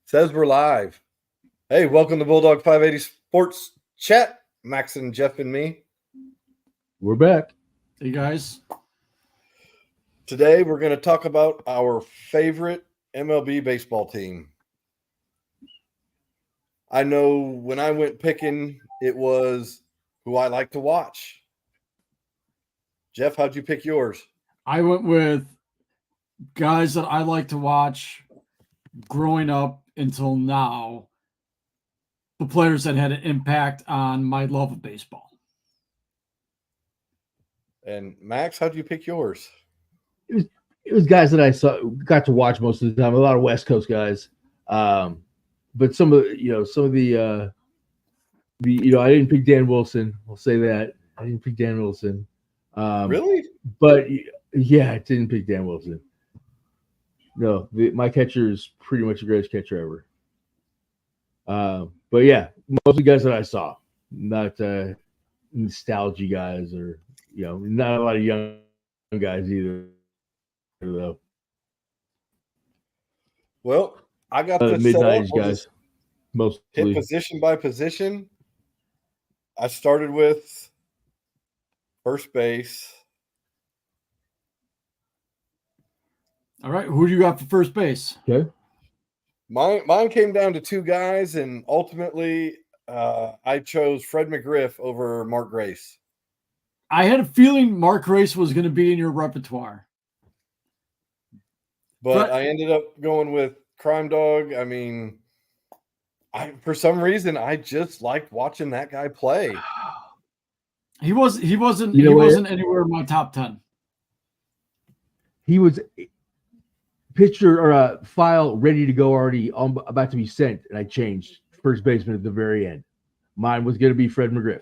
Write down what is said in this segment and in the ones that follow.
Says we're live. Hey, welcome to Bulldog 580 Sports Chat. Max and Jeff and me. We're back. Hey, guys. Today we're going to talk about our favorite MLB baseball team. I know when I went picking, it was who I like to watch. Jeff, how'd you pick yours? I went with guys that I like to watch growing up until now, the players that had an impact on my love of baseball. And Max, how'd you pick yours? It was guys that I got to watch most of the time. A lot of West Coast guys, but some of the I didn't pick Dan Wilson. I'll say that I didn't pick Dan Wilson. Really? But yeah, I didn't pick Dan Wilson. No, my catcher is pretty much the greatest catcher ever. But yeah, most of the guys that I saw, not nostalgia guys or not a lot of young guys either. Though. Well, I got the mid-90s guys, mostly hit position by position. I started with first base. All right, who do you got for first base? Okay. Mine came down to two guys, and ultimately I chose Fred McGriff over Mark Grace. I had a feeling Mark Grace was going to be in your repertoire. But I ended up going with Crime Dog. I mean, for some reason, I just liked watching that guy play. He wasn't anywhere in my top 10. He was picture or a file ready to go, already about to be sent, and I changed first baseman at the very end. Mine was going to be Fred McGriff.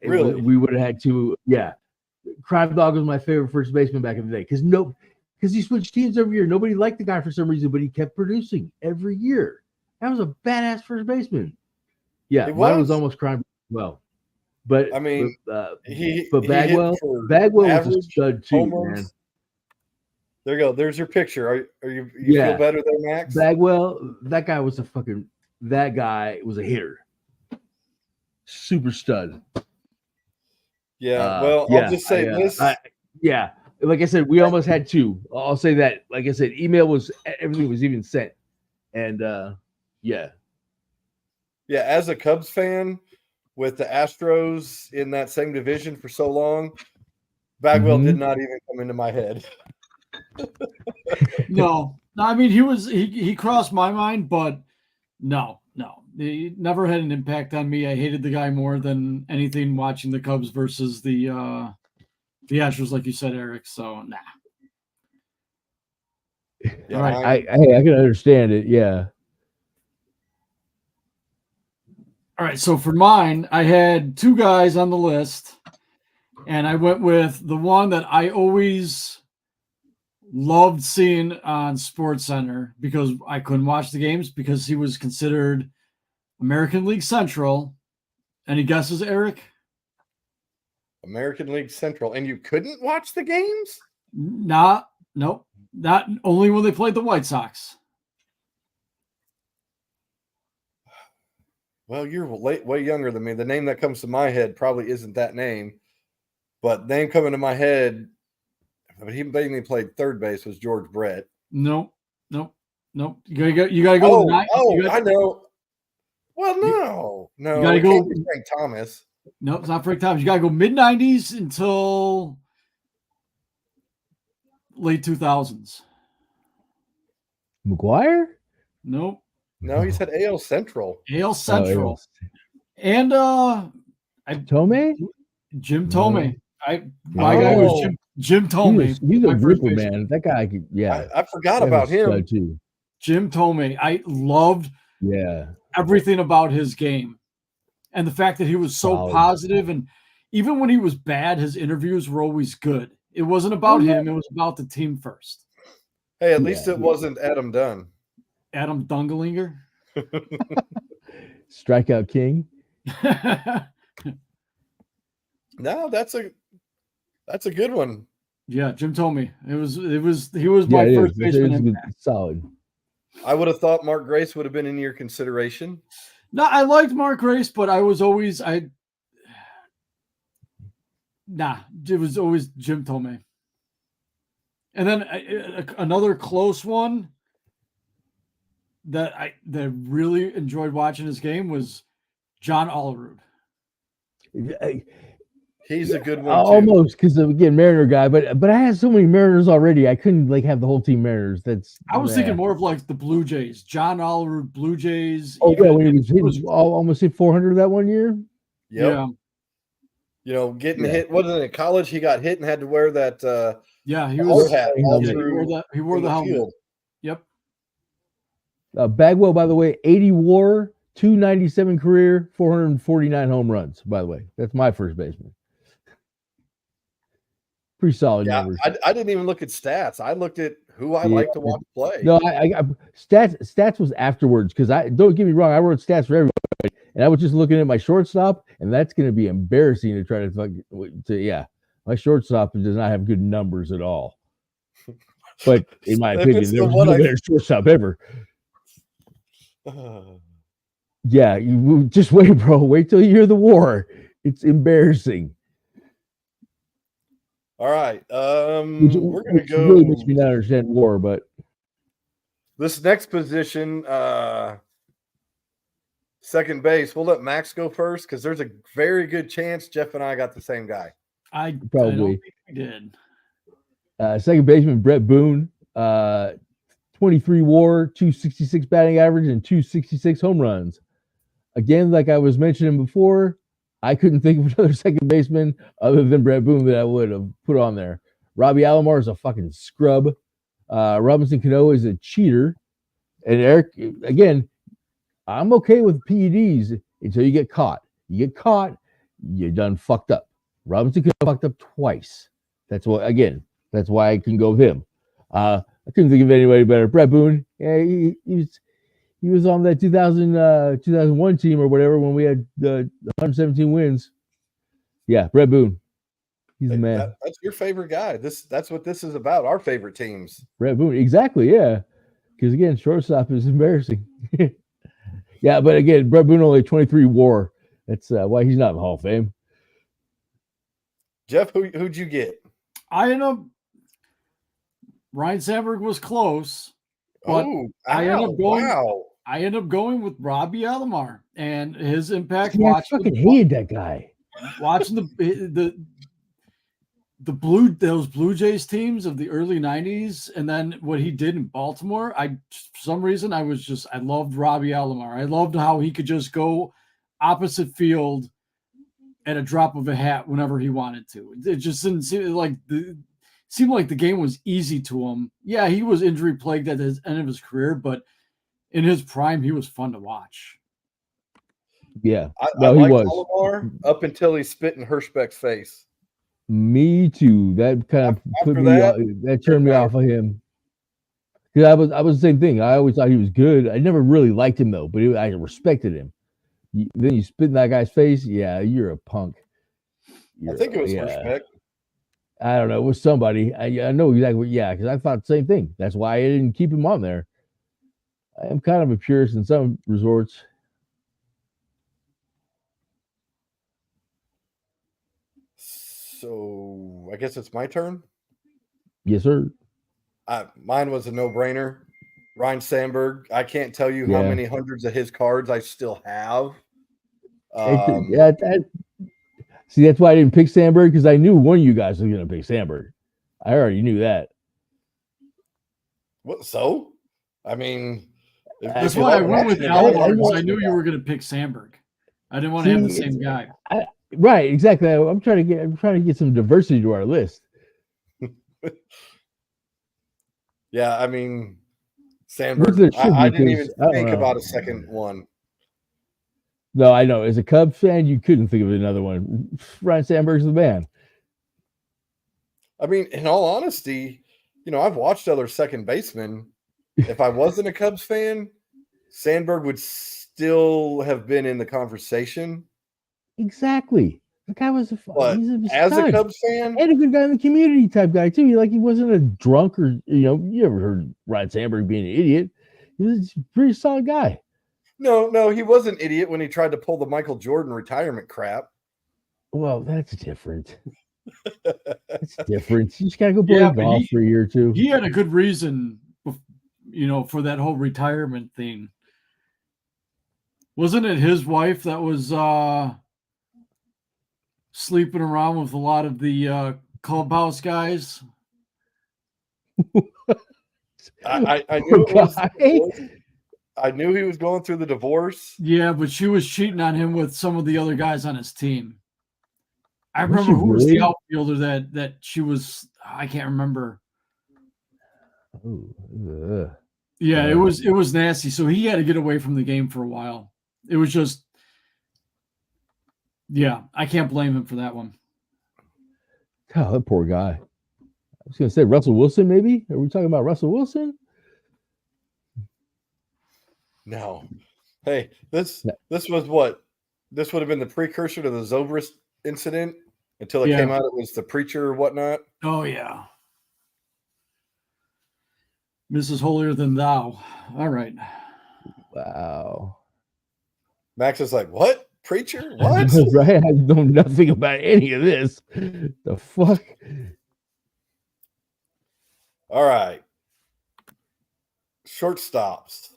Really? We would have had to, yeah. Crime Dog was my favorite first baseman back in the day because he switched teams every year. Nobody liked the guy for some reason, but he kept producing every year. That was a badass first baseman. Yeah, mine was almost Crime Dog as well. But I mean, Bagwell was a stud too, man. There you go. There's your picture. Are you feel better there, Max? Bagwell, that guy was a hitter. Super stud. Yeah. I'll just say this. Like I said, we almost had two. I'll say that. Like I said, everything was even sent. And yeah. As a Cubs fan with the Astros in that same division for so long, Bagwell did not even come into my head. No, I mean he crossed my mind, but no, he never had an impact on me. I hated the guy more than anything watching the Cubs versus the Astros, like you said, Eric. So nah. Yeah, all right. I can understand it. Yeah. All right. So for mine, I had two guys on the list, and I went with the one that I always loved seeing on SportsCenter because I couldn't watch the games because he was considered American League Central. Any guesses, Eric? American League Central, and you couldn't watch the games? Nope. Not only when they played the White Sox. Well, you're way younger than me. The name that comes to my head probably isn't that name, but name coming to my head. But he mainly played third base was George Brett. Nope. You gotta go. I know. Well, no. You gotta go. Frank Thomas. No, it's not Frank Thomas. You gotta go mid-90s until late 2000s. McGuire? Nope. No, he said AL Central. AL Central. And Tomei? Jim Tomei. My guy was Jim Tomei. He's a ripper, man. That guy could, I forgot about him too. Jim Tomei. I loved everything about his game. And the fact that he was so positive, and even when he was bad, his interviews were always good. It wasn't about him, it was about the team first. Hey, at least it wasn't Adam Dunn. Adam Dungelinger. Strikeout king. No, that's a good one. Yeah, Jim told me he was Yeah, my it first is. It is baseman. good, solid. I would have thought Mark Grace would have been in your consideration. No, I liked Mark Grace, but it was always Jim told me. And then another close one that I really enjoyed watching his game was John Olerud. He's a good one too. Almost, because again, Mariner guy, but I had so many Mariners already. I couldn't like have the whole team Mariners. I was thinking more of like the Blue Jays, John Olerud, Blue Jays. Oh yeah, when he was almost hit 400 that one year. Yep. Yeah. Getting hit. Wasn't it in college? He got hit and had to wear that. He was. Hat He wore the helmet. Field. Yep. Bagwell, by the way, 80 WAR, 297 career, 449 home runs. By the way, that's my first baseman. Pretty solid numbers. I didn't even look at stats. I looked at who I like to watch play. No, I stats was afterwards, because don't get me wrong, I wrote stats for everybody, and I was just looking at my shortstop, and that's going to be embarrassing to try to my shortstop does not have good numbers at all. But in my opinion, there was no better shortstop ever. Yeah, you just wait, bro. Wait till you hear the WAR. It's embarrassing. All right. We're going to go. Really makes me not understand WAR, but this next position, second base, we'll let Max go first, because there's a very good chance Jeff and I got the same guy. I probably don't think we did. Second baseman Brett Boone, 23 WAR, 266 batting average, and 266 home runs. Again, like I was mentioning before, I couldn't think of another second baseman other than Brett Boone that I would have put on there. Robbie Alomar is a fucking scrub. Robinson Cano is a cheater. And Eric, again, I'm okay with PEDs until you get caught. You get caught, you're done fucked up. Robinson Cano fucked up twice. That's why I can go with him. I couldn't think of anybody better. Brett Boone, he was on that 2001 team or whatever when we had the 117 wins. Yeah, Brett Boone. He's the man. That's your favorite guy. That's what this is about. Our favorite teams. Brett Boone, exactly. Yeah, because again, shortstop is embarrassing. Yeah, but again, Brett Boone only 23 WAR. That's why he's not in the Hall of Fame. Jeff, who'd you get? I ended up. Ryan Sandberg was close, but I ended up going with Robbie Alomar and his impact. I fucking hated that guy. Watching those Blue Jays teams of the early 90s, and then what he did in Baltimore, for some reason I loved Robbie Alomar. I loved how he could just go opposite field at a drop of a hat whenever he wanted to. It just didn't seem like the game was easy to him. Yeah, he was injury plagued at the end of his career, but in his prime, he was fun to watch. Yeah, he was Alomar up until he spit in Hirschbeck's face. Me too. That kind of that turned me off of him. Because I was the same thing. I always thought he was good. I never really liked him though, but I respected him. Then you spit in that guy's face. Yeah, you're a punk. I think it was Hirschbeck. I don't know. It was somebody. I know exactly. Yeah, because I thought the same thing. That's why I didn't keep him on there. I am kind of a purist in some resorts. So I guess it's my turn. Yes, sir. Mine was a no-brainer. Ryan Sandberg. I can't tell you how many hundreds of his cards I still have. See, that's why I didn't pick Sandberg, because I knew one of you guys was going to pick Sandberg. I already knew that. What? So, I mean, that's why I went with Alomar, because I knew you were going to pick Sandberg. I didn't want to have the same guy. Right, exactly. I'm trying to get some diversity to our list. Yeah, I mean, Sandberg. I didn't even think about a second one. No, I know. As a Cubs fan, you couldn't think of another one. Ryan Sandberg's the man. I mean, in all honesty, I've watched other second basemen. If I wasn't a Cubs fan, Sandberg would still have been in the conversation. Exactly. The guy was But he's a as a stud. Cubs fan, And a good guy in the community type guy too. He wasn't a drunk or you ever heard Ryan Sandberg being an idiot. He was a pretty solid guy. no, he was an idiot when he tried to pull the Michael Jordan retirement crap. Well, that's different. That's different. You just gotta go play Yeah, but golf for a year or two. He had a good reason, for that whole retirement thing. Wasn't it his wife that was sleeping around with a lot of the clubhouse guys? I knew it was. I knew he was going through the divorce. Yeah, but she was cheating on him with some of the other guys on his team. I Was remember she who was the really? outfielder that she was. I can't remember. Oh, ugh. Yeah, it was nasty. So he had to get away from the game for a while. It was just, yeah, I can't blame him for that one. God, that poor guy. I was gonna say Russell Wilson, maybe. Are we talking about Russell Wilson? No. Hey, this was what? This would have been the precursor to the Zobrist incident until it came out it was the preacher or whatnot. Oh, yeah. Mrs. Holier Than Thou. All right. Wow. Max is like, what? Preacher? What? Right? I know nothing about any of this. The fuck? All right. Shortstops.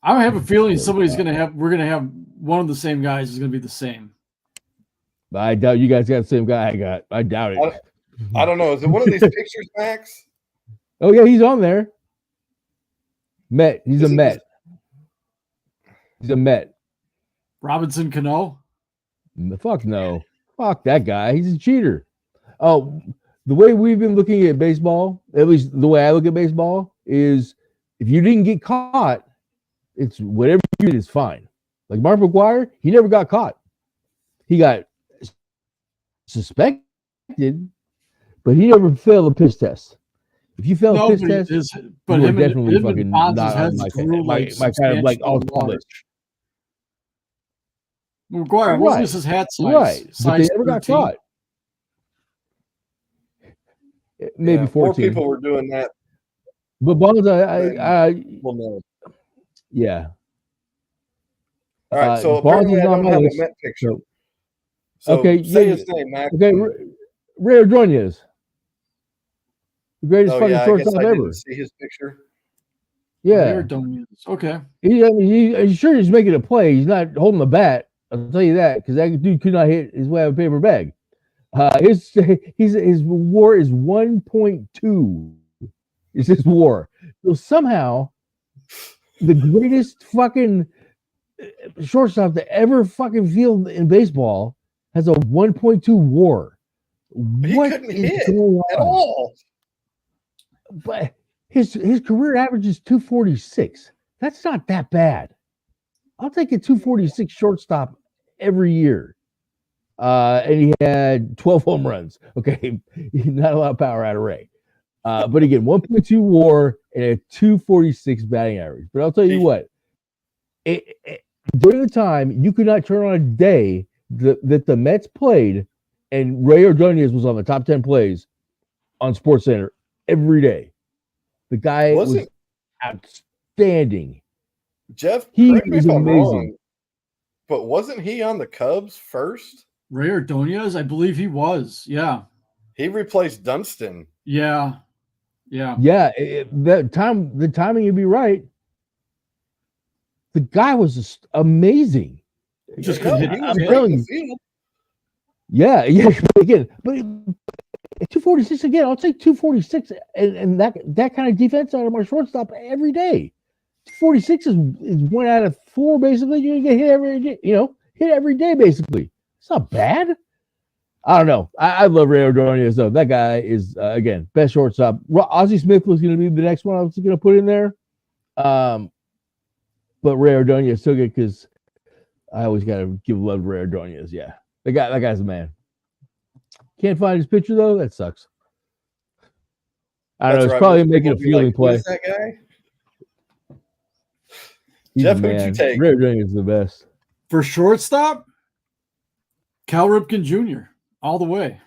I have a feeling we're gonna have one of the same guys is gonna be the same. I doubt you guys got the same guy I got. I doubt it. I don't know. Is it one of these pictures, Max? Oh yeah, he's on there. Met. He's a Met. He's a Met. Robinson Cano? Fuck no. Fuck that guy. He's a cheater. Oh, the way we've been looking at baseball, at least the way I look at baseball, is if you didn't get caught, it's whatever you did is fine. Like Mark McGwire, he never got caught. He got suspected, but he never failed a piss test. If you fail a piss test, you are definitely fucking not on my kind of like all college. McGwire, wasn't his hat size? Right, but they size never got 13? caught. Maybe 14. More people were doing that. But Bonds, Well, no. Yeah. All right, so Bonds apparently is I on don't my have list. a Met picture. So Okay, say yeah, his name, Max. Okay, Ray Ordonez, the greatest Oh fucking yeah, I guess shortstop I ever. didn't see his picture. Yeah, okay. He's sure he's making a play. He's not holding the bat. I'll tell you that because that dude could not hit his way out of a paper bag. His WAR is 1.2. Is his WAR. So somehow the greatest fucking shortstop to ever fucking field in baseball has a 1.2 WAR. He couldn't hit at all. But his career average is 246. That's not that bad. I'll take a 246 shortstop every year. And he had 12 home runs. Okay, not a lot of power out of Ray. But again, 1.2 WAR and a 246 batting average. But I'll tell you what, during the time, you could not turn on a day that the Mets played and Ray Ordonez was on the top 10 plays on SportsCenter every day. The guy was outstanding. Jeff, he correct me is if I'm amazing. wrong, but wasn't he on the Cubs first? Ray Ordonez, I believe he was. Yeah. He replaced Dunston. Yeah. The timing would be right. The guy was just amazing. Just couldn't hit. I'm telling you. Yeah. Again, but 246 again. I'll take 246 and that kind of defense out of my shortstop every day. 246 is 1 out of 4 basically. You're gonna get hit every day. Hit every day basically. It's not bad. I don't know. I love Ray Ordonez though. That guy is again best shortstop. Ozzie Smith was going to be the next one I was going to put in there. But Ray Ordonez still good because I always got to give love to Ray Ordonez. Yeah, that guy's a man. Can't find his picture though. That sucks. I don't know. It's probably making a fielding play. Who's that guy? He's Jeff, who'd you take? Ray Ordonez is the best. For shortstop, Cal Ripken Jr. all the way.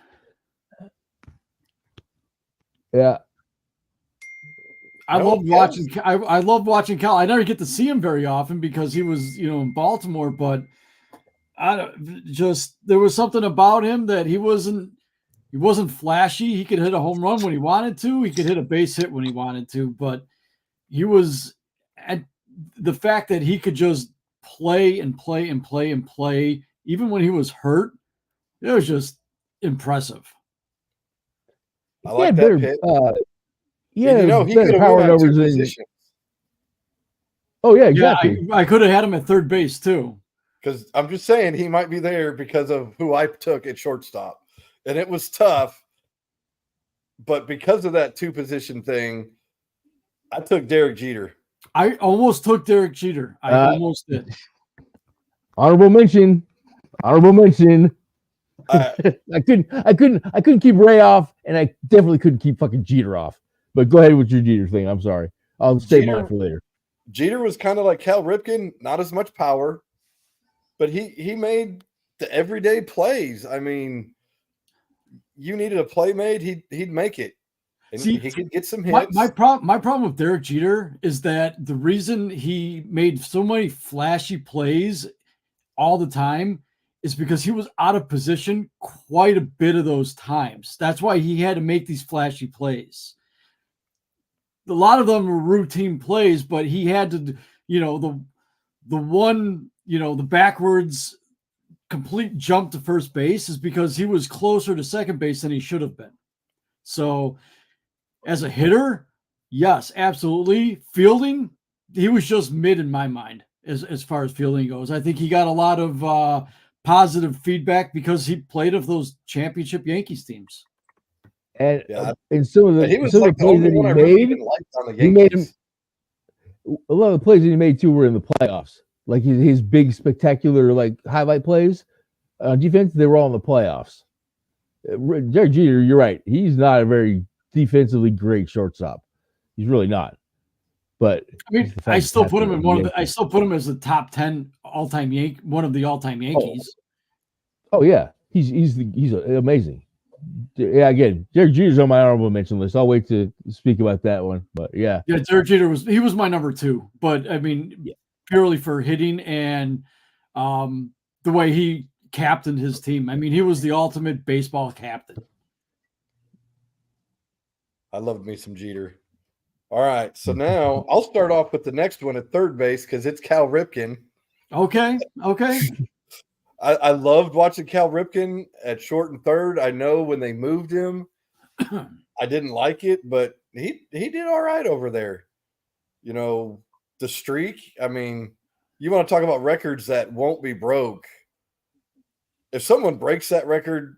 Yeah. I No, love Cal's- watching. I love watching Cal. I never get to see him very often because he was, in Baltimore. But there was something about him that he wasn't flashy. He could hit a home run when he wanted to. He could hit a base hit when he wanted to. But he was, and the fact that he could just play and play and play and play, even when he was hurt, it was just impressive. I like that pick. Yeah, And, he better could have power won on two numbers than. positions. Oh yeah, exactly. Yeah, I could have had him at third base too. Because I'm just saying he might be there because of who I took at shortstop. And it was tough. But because of that two-position thing, I took Derek Jeter. I almost took Derek Jeter. I almost did. Honorable mention. I couldn't keep Ray off, and I definitely couldn't keep fucking Jeter off. But go ahead with your Jeter thing. I'm sorry. I'll save mine for later. Jeter was kind of like Cal Ripken, not as much power, but he made the everyday plays. I mean, you needed a play made, he'd make it. And he could get some hits. My problem with Derek Jeter is that the reason he made so many flashy plays all the time is because he was out of position quite a bit of those times. That's why he had to make these flashy plays. A lot of them were routine plays, but he had to, the one, the backwards complete jump to first base is because he was closer to second base than he should have been. So as a hitter, yes, absolutely. Fielding, he was just mid in my mind as far as fielding goes. I think he got a lot of positive feedback because he played of those championship Yankees teams. And in some of the plays that he made him. A lot of the plays that he made too were in the playoffs. Like his big spectacular highlight plays defense, they were all in the playoffs. Derek Jeter, you're right. He's not a very defensively great shortstop. He's really not. But I mean, I still put him in I still put him as the top 10 all-time one of the all-time Yankees. Oh yeah, he's amazing. Yeah, again, Derek Jeter's on my honorable mention list. I'll wait to speak about that one. But yeah, Derek Jeter was my number 2. But I mean, purely for hitting and the way he captained his team. I mean, he was the ultimate baseball captain. I loved me some Jeter. All right, so now I'll start off with the next one at third base because it's Cal Ripken. Okay. I loved watching Cal Ripken at short and third. I know when they moved him, I didn't like it, but he did all right over there. The streak, I mean, you want to talk about records that won't be broke. If someone breaks that record,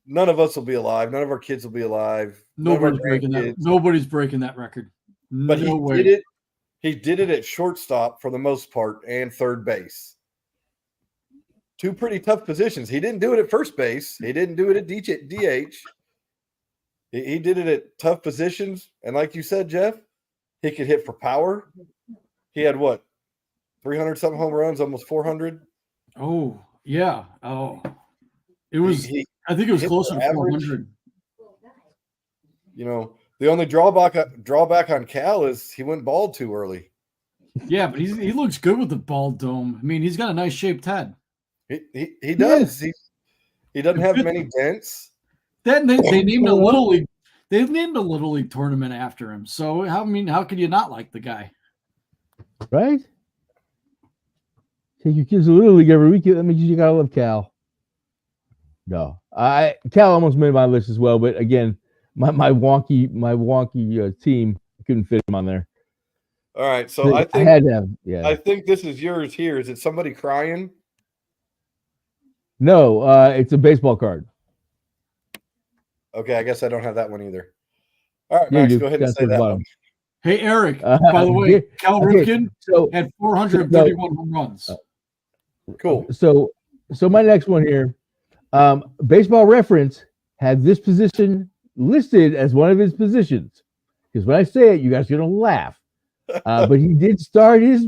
none of us will be alive. None of our kids will be alive. Nobody's breaking that record. But he did it. He did it at shortstop for the most part and third base. Two pretty tough positions. He didn't do it at first base. He didn't do it at DH. He did it at tough positions. And like you said, Jeff, he could hit for power. He had 300-something home runs, almost 400. Oh, yeah. Oh, it was. I think it was closer to 400. The only drawback on Cal is he went bald too early. Yeah, but he looks good with the bald dome. I mean, he's got a nice shaped head. He does. Yeah. He doesn't have many dents. Then they named a little league. They named a little league tournament after him. So how could you not like the guy? Right? Take your kids to Little League every week. That means you gotta love Cal. No, Cal almost made my list as well, but again, my wonky team, I couldn't fit him on there. All right, so I think I had to have. Yeah, I think this is yours here. Is it somebody crying? No, it's a baseball card. Okay, I guess I don't have that one either. All right, Max, go ahead and say that one. Hey, Eric, by the way, Cal Ripken had 431 home runs. Cool. So my next one here, Baseball Reference had this position listed as one of his positions. Because when I say it, you guys are going to laugh. But he did start his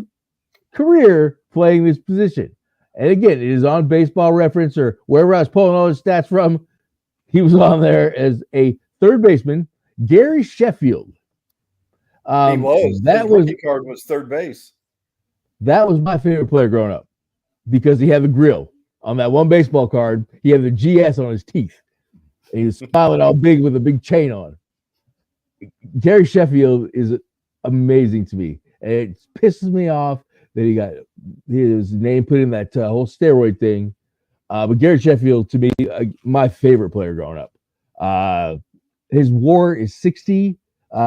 career playing this position. And again, it is on Baseball Reference or wherever I was pulling all his stats from. He was on there as a third baseman, Gary Sheffield. He was. That His was rookie card was third base. that was my favorite player growing up because he had the grill on that one baseball card. He had the GS on his teeth. And he was smiling all big with a big chain on. Gary Sheffield is amazing to me. And it pisses me off that he got his name put in that whole steroid thing. But Gary Sheffield, to me, my favorite player growing up. His WAR is 60.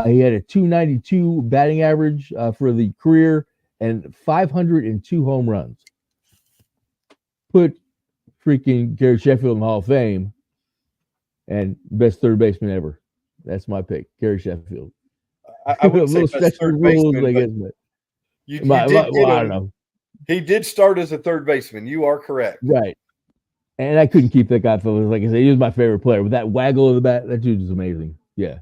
He had a 292 batting average for the career and 502 home runs. Put freaking Gary Sheffield in the Hall of Fame and best third baseman ever. That's my pick, Gary Sheffield. I would say little best special third rules, baseman, I but guess. But you I did get don't him. know. He did start as a third baseman. You are correct. Right. And I couldn't keep that guy, fellas. Like I said, he was my favorite player. With that waggle of the bat, that dude is amazing. Yeah.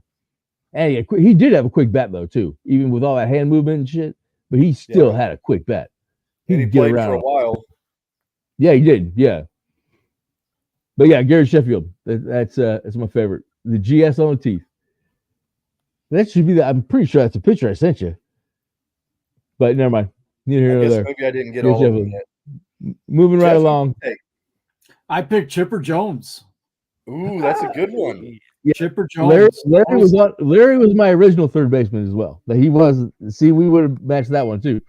And he did have a quick bat, though, too. Even with all that hand movement and shit. But he still had a quick bat. And he could get played around for a while. Yeah, he did. Yeah. But yeah, Gary Sheffield. That's my favorite. The GS on the teeth. That should be I'm pretty sure that's a picture I sent you. But never mind. Neither here I nor guess there. maybe I didn't get Gary all of them Sheffield. yet. Moving right along. Hey. I picked Chipper Jones. Ooh, that's a good one. Yeah. Chipper Jones. Larry was my original third baseman as well. But he was. See, we would have matched that one too.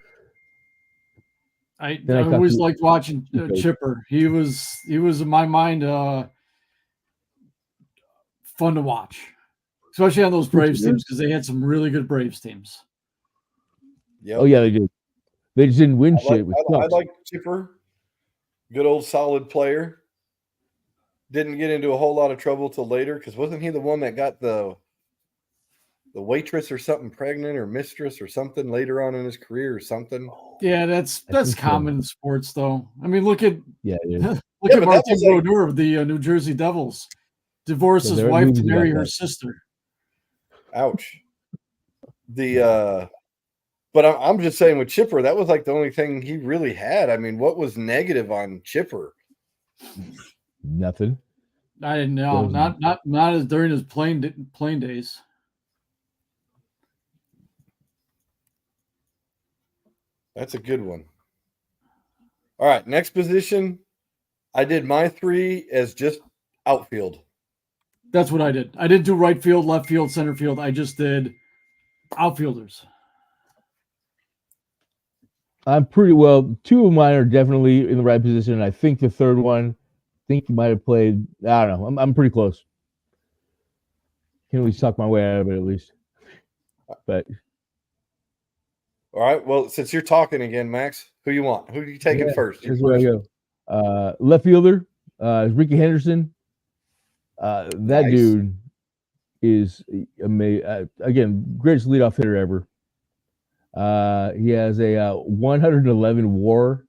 I always liked watching Chipper. He was in my mind fun to watch, especially on those Braves teams because they had some really good Braves teams. Yep. Oh yeah, they did. They just didn't win shit. I like Chipper. Good old solid player. Didn't get into a whole lot of trouble till later because wasn't he the one that got the waitress or something pregnant or mistress or something later on in his career or something? Yeah, that's common in sports though. I mean, look at Martin Brodeur of the New Jersey Devils. Divorced his wife to marry her sister. Ouch. But I'm just saying with Chipper, that was like the only thing he really had. I mean, what was negative on Chipper? Nothing. I didn't know. Not as during his playing days. That's a good one. All right, next position. I did my 3 as just outfield. That's what I did. I didn't do right field, left field, center field. I just did outfielders. I'm pretty well. 2 of mine are definitely in the right position. I think the third one, I think he might have played. I don't know. I'm pretty close. Can at least talk my way out of it at least. But all right. Well, since you're talking again, Max, who you want? Who are you taking first? Here's where I go. Left fielder is Ricky Henderson. That dude is amazing. Again, greatest leadoff hitter ever. He has a 111 WAR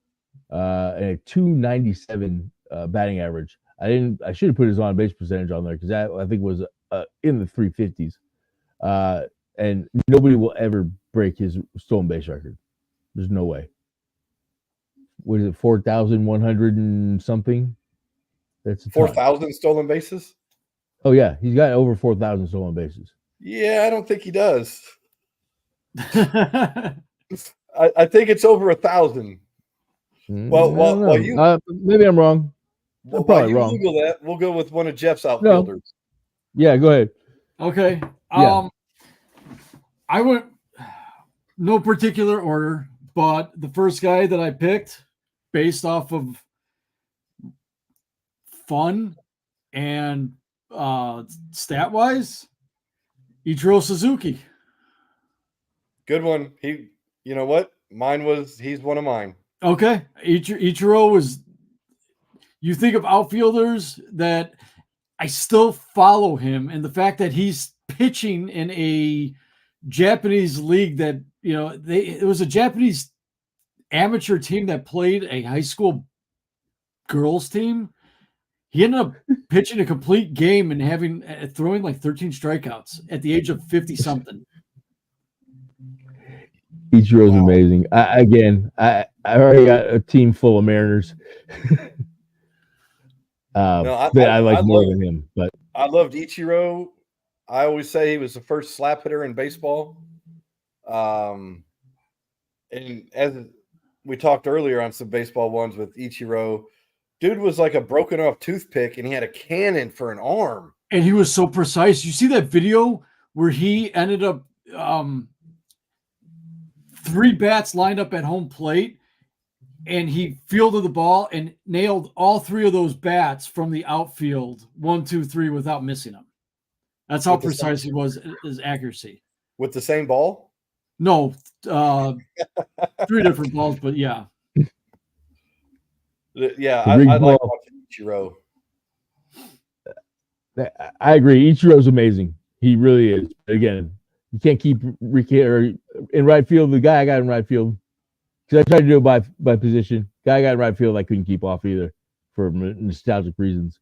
and a 297 batting average. I should have put his on base percentage on there because that I think was in the 350s. And nobody will ever break his stolen base record. There's no way. What is it, 4,100 and something? That's 4,000 stolen bases? Oh, yeah. He's got over 4,000 stolen bases. Yeah, I don't think he does. I think it's over 1,000. Well, you maybe I'm wrong. I'm probably wrong. Google that. We'll go with one of Jeff's outfielders. No. Yeah, go ahead. Okay. I went no particular order, but the first guy that I picked based off of fun and stat wise, Ichiro Suzuki. Good one. You know what? He's one of mine. Okay. Ichiro was, you think of outfielders that I still follow him, and the fact that he's pitching in a Japanese league that, it was a Japanese amateur team that played a high school girls team. He ended up pitching a complete game and throwing like 13 strikeouts at the age of 50 something. Ichiro's amazing. I already got a team full of Mariners. That I like more than him. But I loved Ichiro. I always say he was the first slap hitter in baseball. And as we talked earlier on some baseball ones with Ichiro, dude was like a broken off toothpick, and he had a cannon for an arm. And he was so precise. You see that video where he ended up 3 bats lined up at home plate, and he fielded the ball and nailed all 3 of those bats from the outfield, 1, 2, 3, without missing them. That's how precise he was, his accuracy. With the same ball? No, 3 different balls, but yeah. Yeah, I like watching Ichiro. I agree. Ichiro's amazing. He really is. Again, you can't keep in right field. The guy I got in right field, because I tried to do it by position. Guy I got in right field, I couldn't keep off either for nostalgic reasons.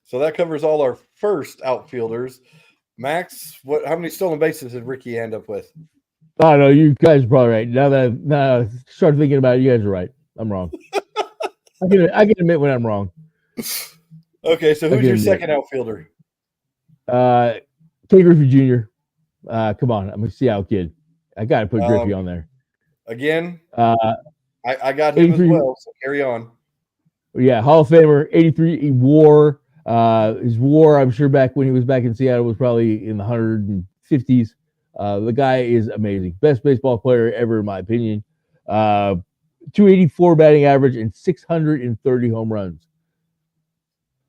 So that covers all our first outfielders. Max, how many stolen bases did Ricky end up with? Oh no, you guys are probably right. Now that I start thinking about it, you guys are right. I'm wrong. I can admit when I'm wrong. Okay, so who's your second outfielder? Ken Griffey Jr. Come on, I'm a Seattle kid. I got to put Griffey on there. Again, I got him as well, so carry on. Yeah, Hall of Famer, 83. He wore his WAR, I'm sure back when he was back in Seattle, was probably in the 150s. The guy is amazing. Best baseball player ever, in my opinion. 284 batting average and 630 home runs.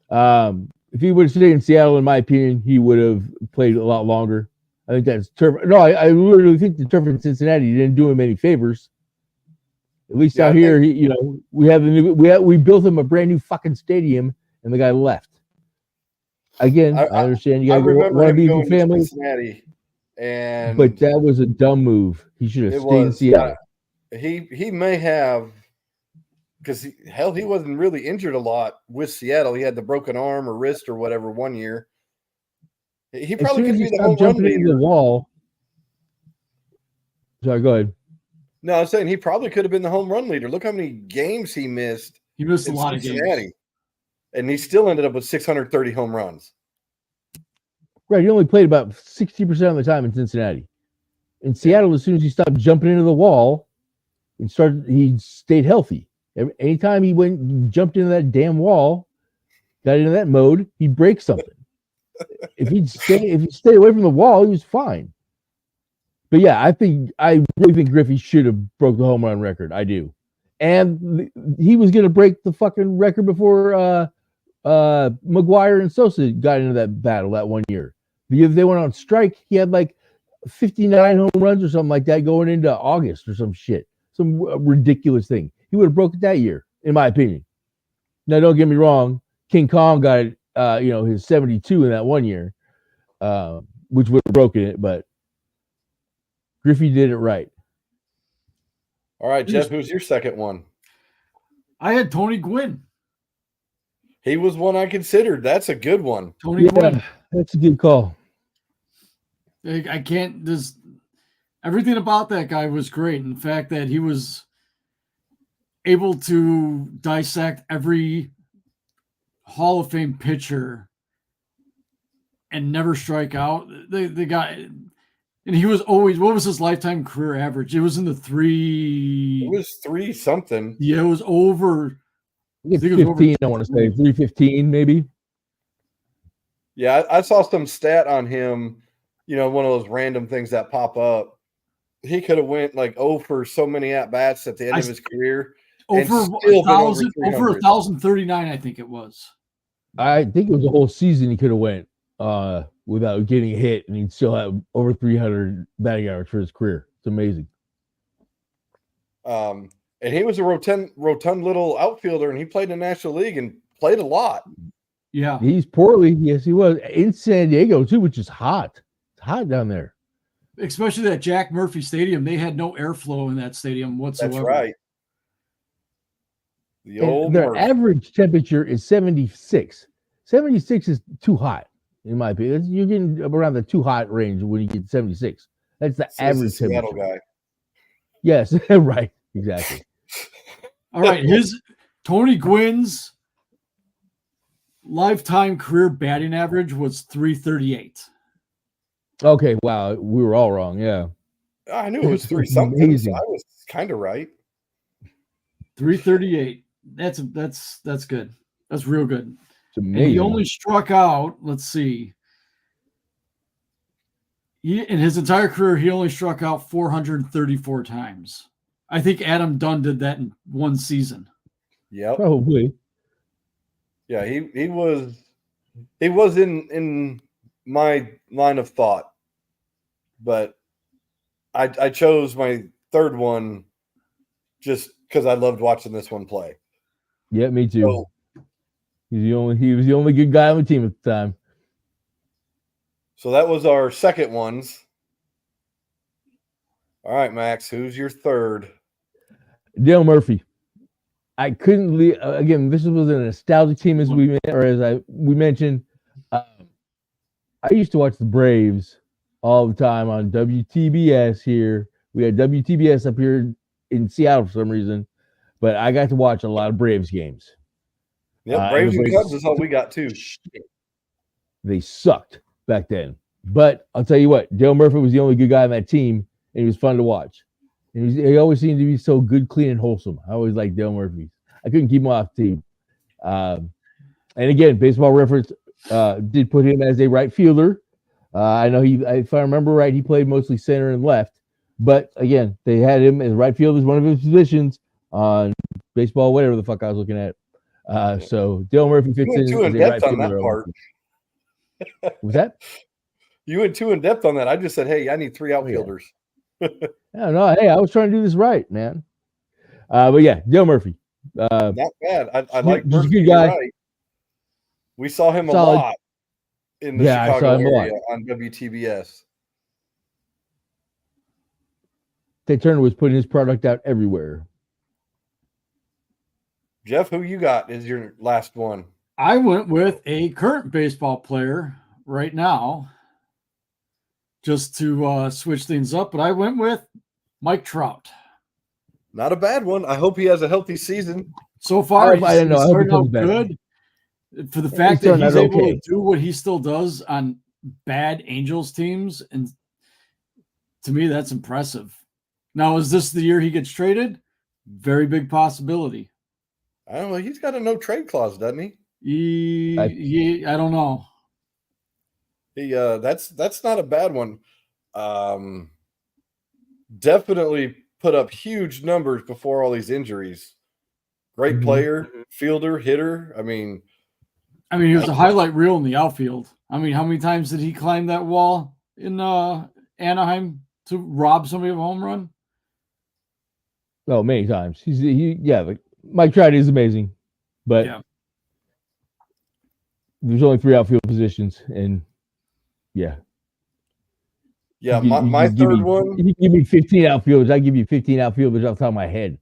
If he would have stayed in Seattle, in my opinion, he would have played a lot longer. I think that's turf. No, I literally think the turf in Cincinnati didn't do him any favors. At least out here, we built him a brand new fucking stadium, and the guy left. Again, I understand you got to be with your family, Cincinnati, but that was a dumb move. He should have stayed in Seattle. He may have, because he wasn't really injured a lot with Seattle. He had the broken arm or wrist or whatever one year. He probably could be the home run leader. Into the wall. Sorry, go ahead. No, I'm saying he probably could have been the home run leader. Look how many games he missed. He missed a lot of games. And he still ended up with 630 home runs. Right. He only played about 60% of the time in Cincinnati. In Seattle, as soon as he stopped jumping into the wall, he stayed healthy. Anytime he jumped into that damn wall, got into that mode, he'd break something. If he'd stay away from the wall, he was fine. But yeah, I really think Griffey should have broke the home run record. I do. And he was going to break the fucking record before McGuire and Sosa got into that battle that one year. Because they went on strike, he had like 59 home runs or something like that going into August or some shit. Some ridiculous thing. He would have broke it that year, in my opinion. Now, don't get me wrong. King Kong got his 72 in that one year, which would have broken it, but Griffey did it right. All right, Jeff, who's your second one? I had Tony Gwynn. He was one I considered. That's a good one. Tony Gwynn. That's a good call. I can't. Everything about that guy was great. In fact, that he was able to dissect every Hall of Fame pitcher and never strike out. The guy, and he was always, what was his lifetime career average? It was in the 3. It was 3 something. Yeah, it was over. I think it was 15. I want to say 315 maybe. Yeah, I saw some stat on him. One of those random things that pop up. He could have went like 0 for so many at bats at the end of his career. Over 1,039, I think it was. I think it was a whole season he could have went without getting hit, and he'd still have over 300 batting average for his career. It's amazing. And he was a rotund little outfielder, and he played in the National League and played a lot. Yeah. He's poorly. Yes, he was. In San Diego, too, which is hot. It's hot down there. Especially that Jack Murphy Stadium. They had no airflow in that stadium whatsoever. That's right. Their average temperature is 76. 76 is too hot, in my opinion. You're getting around the too hot range when you get 76. That's the average temperature. Seattle guy. Yes, right, exactly. All right, his Tony Gwynn's lifetime career batting average was 338. Okay, wow, we were all wrong. Yeah, I knew it was three it's something, so amazing. I was kind of right. 338. That's good. That's real good. It's And he amazing. only struck out, let's see. In his entire career, he only struck out 434 times. I think Adam Dunn did that in one season. Yep. Probably. Yeah, he was in my line of thought, but I chose my third one just because I loved watching this one play. Yeah, me too. So, He was the only good guy on the team at the time. so that was our second ones. All right, Max, who's your third? Dale Murphy. I couldn't leave. Again, this was a nostalgic team as we mentioned. I used to watch the Braves all the time on WTBS here. We had WTBS up here in Seattle for some reason, but I got to watch a lot of Braves games. Yep, Braves and Cubs is all we got too. They sucked back then. But I'll tell you what, Dale Murphy was the only good guy on that team, and he was fun to watch. And he always seemed to be so good, clean, and wholesome. I always liked Dale Murphy. I couldn't keep him off the team. And again, Baseball Reference did put him as a right fielder. I know if I remember right, he played mostly center and left. But again, they had him as right field as one of his positions on baseball, whatever the fuck I was looking at. So Dale Murphy fits in too as in a right depth on fielder. that part. Was that? You went too in depth on that. I just said, hey, I need three outfielders. No, hey, I was trying to do this right, man. But yeah, Dale Murphy. Not bad. I like just a Murphy. good guy. Right. We saw him Solid. a lot in the Chicago area on WTBS. Ted Turner was putting his product out everywhere. Jeff, who you got is your last one? I went with a current baseball player right now, just to switch things up, but I went with Mike Trout. Not a bad one. I hope he has a healthy season. So far, I don't know. he's I hope he starting comes out back. good. For the fact that he's able to do what he still does on bad Angels teams, and to me, that's impressive. Now, is this the year he gets traded? Very big possibility. I don't know. He's got a no trade clause, doesn't he? I don't know. He that's not a bad one. Definitely put up huge numbers before all these injuries. Great player, fielder, hitter. I mean, he was a highlight reel in the outfield. I mean, how many times did he climb that wall in Anaheim to rob somebody of a home run? Oh, many times. Like Mike Trout is amazing, but there's only 3 outfield positions, and my third one. If you give me 15 outfielders, I give you 15 outfielders off the top of my head.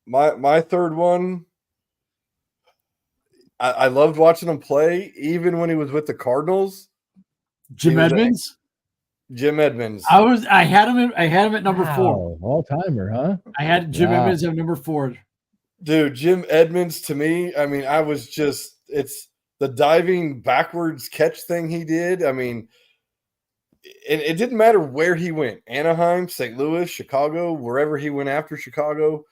My third one. I loved watching him play, even when he was with the Cardinals. Jim Edmonds. Jim Edmonds. I had him at number 4. All timer, huh? I had Jim Edmonds at number 4. Dude, Jim Edmonds to me, I mean, it's the diving backwards catch thing he did. I mean, it didn't matter where he went. Anaheim, St. Louis, Chicago, wherever he went after Chicago.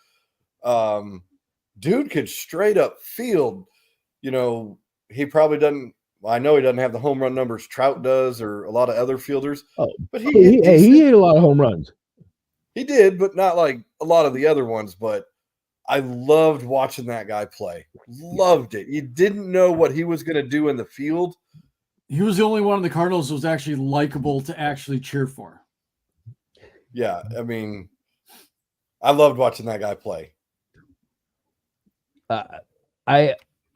Dude could straight up field. You know, he probably doesn't. Well, I know he doesn't have the home run numbers Trout does or a lot of other fielders. But he hit a lot of home runs. He did, but not like a lot of the other ones. But I loved watching that guy play. Loved it. You didn't know what he was going to do in the field. He was the only one of the Cardinals who was actually likable to actually cheer for. Yeah, I mean, I loved watching that guy play.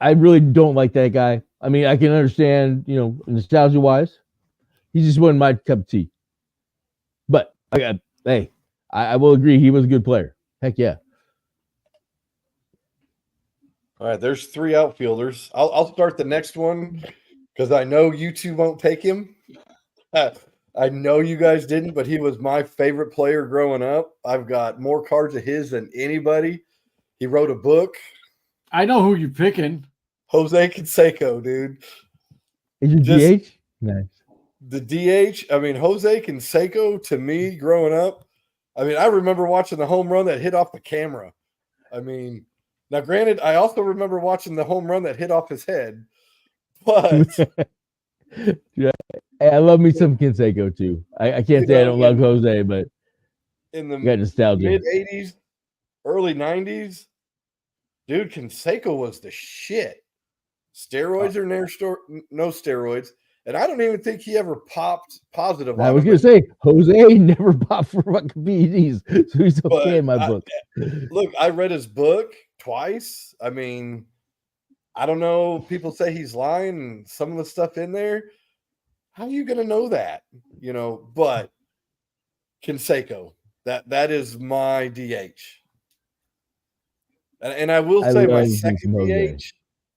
I really don't like that guy. I mean, I can understand, nostalgia wise. He just wasn't my cup of tea. But I will agree he was a good player. Heck yeah. All right, there's 3 outfielders. I'll start the next one because I know you two won't take him. I know you guys didn't, but he was my favorite player growing up. I've got more cards of his than anybody. He wrote a book. I know who you're picking. Jose Canseco, dude. Is your Just DH? Nice. the DH. I mean, Jose Canseco to me growing up. I mean, I remember watching the home run that hit off the camera. I mean, now granted, I also remember watching the home run that hit off his head. But Yeah. Hey, I love me some Canseco too. I can't say I don't love Jose, but in the got nostalgia. mid 80s, early 90s, dude, Canseco was the shit. Steroids or no steroids. And I don't even think he ever popped positive. I was going to say, Jose never popped for fucking PEDs, so he's okay in my book. Look, I read his book twice. I mean, I don't know. People say he's lying and some of the stuff in there. How are you going to know that? You know, but Canseco, that is my DH. And I will say my second DH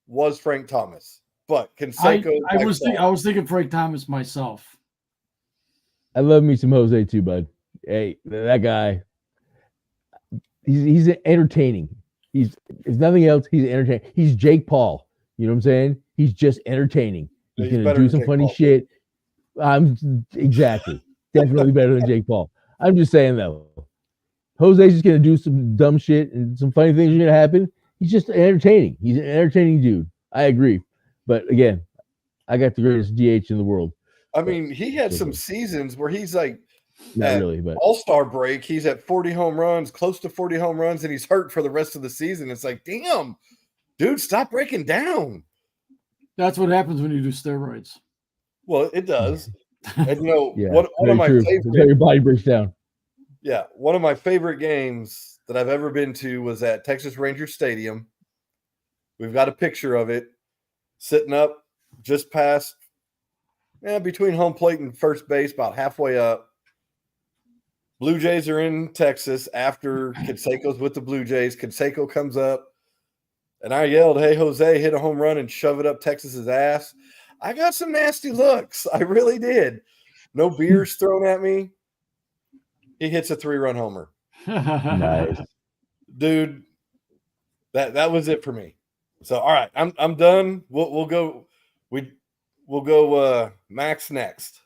was Frank Thomas. But Canseco, I was thinking Frank Thomas myself. I love me some Jose too, bud. Hey, that guy. He's entertaining. He's if nothing else, he's entertaining. He's Jake Paul. You know what I'm saying? He's just entertaining. He's gonna do some funny shit. Exactly. Definitely better than Jake Paul. I'm just saying though. Jose's just gonna do some dumb shit and some funny things are gonna happen. He's just entertaining. He's an entertaining dude. I agree. But again, I got the greatest DH in the world. I mean, he had some seasons where he's like, not really, but All-Star break, he's at 40 home runs, close to 40 home runs, and he's hurt for the rest of the season. It's like, damn, dude, stop breaking down. That's what happens when you do steroids. Well, it does. And you know, yeah, one of my favorite, your body breaks down. Yeah, one of my favorite games that I've ever been to was at Texas Rangers Stadium. We've got a picture of it sitting up just past, between home plate and first base, about halfway up. Blue Jays are in Texas after Canseco's with the Blue Jays. Canseco comes up, and I yelled, "Hey, Jose, hit a home run and shove it up Texas's ass." I got some nasty looks. I really did. No beers thrown at me. He hits a 3-run homer. Nice. Dude, that was it for me. So, all right, I'm done. We'll go Max next.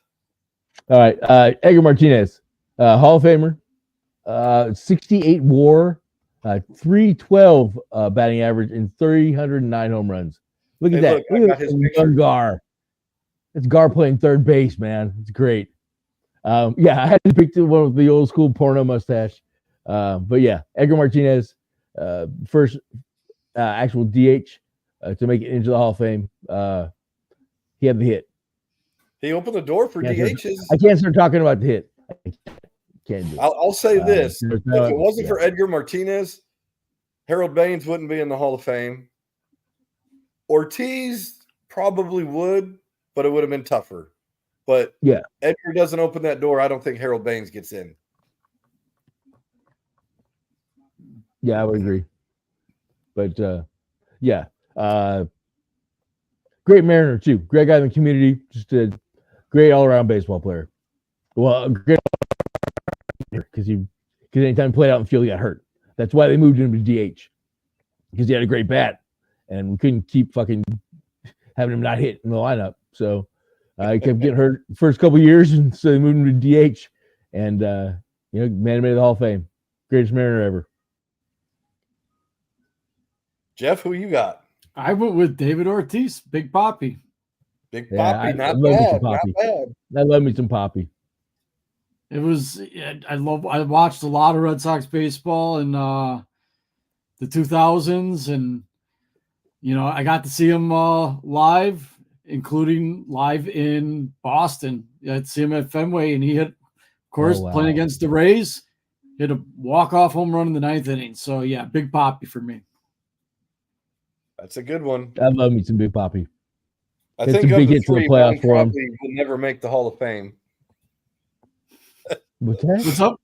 All right, Edgar Martinez, Hall of Famer, 68 WAR, 312 batting average, and 309 home runs. Look at that! Look at his young Gar. It's Gar playing third base, man. It's great. Yeah, I had to pick one with the old school porno mustache. But yeah, Edgar Martinez, first actual DH to make it into the Hall of Fame. He had the hit. He opened the door for DHs. I can't start talking about the hit. Can't do. I'll say this: if it wasn't for Edgar Martinez, Harold Baines wouldn't be in the Hall of Fame. Ortiz probably would, but it would have been tougher. But yeah, Edgar doesn't open that door. I don't think Harold Baines gets in. Yeah, I would agree. But yeah, great Mariner too. Great guy in the community. Just a great all-around baseball player. Well, great because anytime he played out in the field, he got hurt. That's why they moved him to DH because he had a great bat, and we couldn't keep fucking having him not hit in the lineup. So he kept getting hurt the first couple of years, and so they moved him to DH, and made the Hall of Fame. Greatest Mariner ever. Jeff, who you got? I went with David Ortiz, Big Papi. Big Papi, not bad. I love me some Papi. It was I watched a lot of Red Sox baseball in the 2000s, and I got to see him live, including live in Boston. I had to see him at Fenway, and he had, of course, playing against the Rays, hit a walk-off home run in the 9th inning. So yeah, Big Papi for me. That's a good one. I love me some Big Papi. I think of the three, one probably will never make the Hall of Fame. What's that? What's up?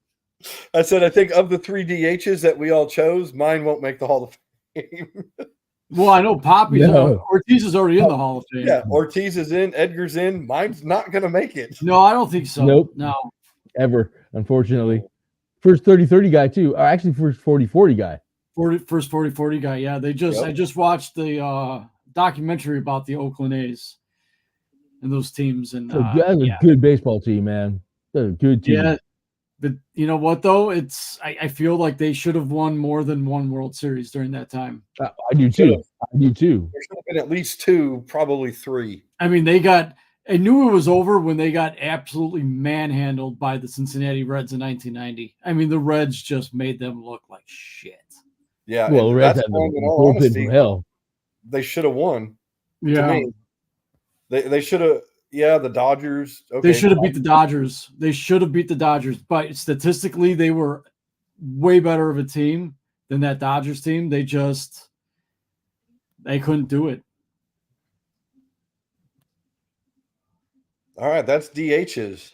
I said I think of the 3 DHs that we all chose, mine won't make the Hall of Fame. Well, I know Poppy's No. Ortiz is already in the Hall of Fame. Yeah, Ortiz is in, Edgar's in. Mine's not going to make it. No, I don't think so. Nope. No. Ever, unfortunately. First 30-30 guy, too. Or actually, first 40-40 guy. First 40-40 guy. Yeah, I just watched the documentary about the Oakland A's and those teams. And That's a good baseball team, man. That's a good team. Yeah, but you know what though? I feel like they should have won more than one World Series during that time. I do too. I do too. There should have been at least 2, probably 3. I mean, I knew it was over when they got absolutely manhandled by the Cincinnati Reds in 1990. I mean, the Reds just made them look like shit. Yeah, well, the Reds had in the all bullpen honesty, from hell. they should have won. Yeah, To me. They should have. Yeah, the Dodgers. Okay, they should have beat the Dodgers. They should have beat the Dodgers, but statistically, they were way better of a team than that Dodgers team. They couldn't do it. All right, that's DHs.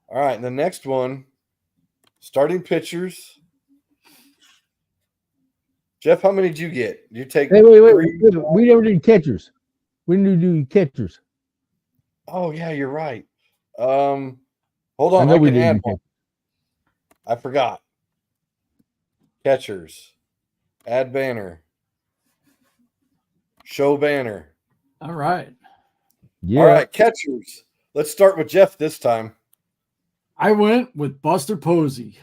All right, and the next one, starting pitchers. Jeff, how many did you get? Did you take? Hey, wait. We never did catchers. We didn't do catchers. Oh yeah, you're right. Hold on, I know we can add didn't. one. I forgot. Catchers. Add banner. Show banner. All right. Yeah. All right, catchers. Let's start with Jeff this time. I went with Buster Posey.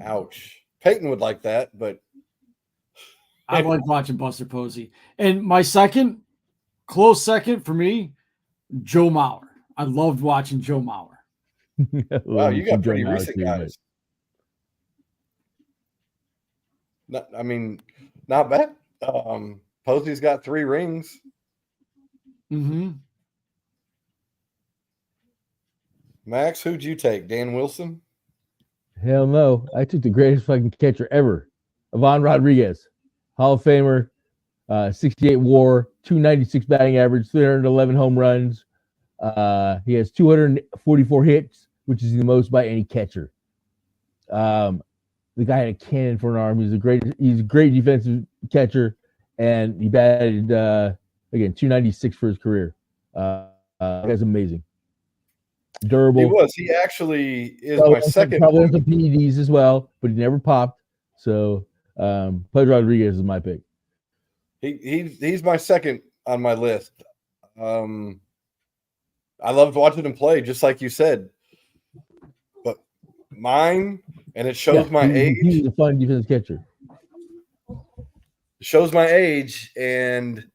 Ouch. Peyton would like that, but I like watching Buster Posey. And my close second for me, Joe Mauer. I loved watching Joe Mauer. wow, you got pretty recent guys. Not bad. Posey's got 3 rings. Mm-hmm. Max, who'd you take? Dan Wilson? Hell no. I took the greatest fucking catcher ever. Ivan Rodriguez. Hall of Famer. 68 WAR, 296 batting average, 311 home runs. He has 244 hits, which is the most by any catcher. The guy had a cannon for an arm. He's a great defensive catcher, and he batted again 296 for his career. That's amazing. Durable. He was. He actually is my second. Probably some PEDs as well, but he never popped. So Pedro Rodriguez is my pick. He's my second on my list. I loved watching him play, just like you said. But mine, and it shows my age. He's a fun defensive catcher. It shows my age, and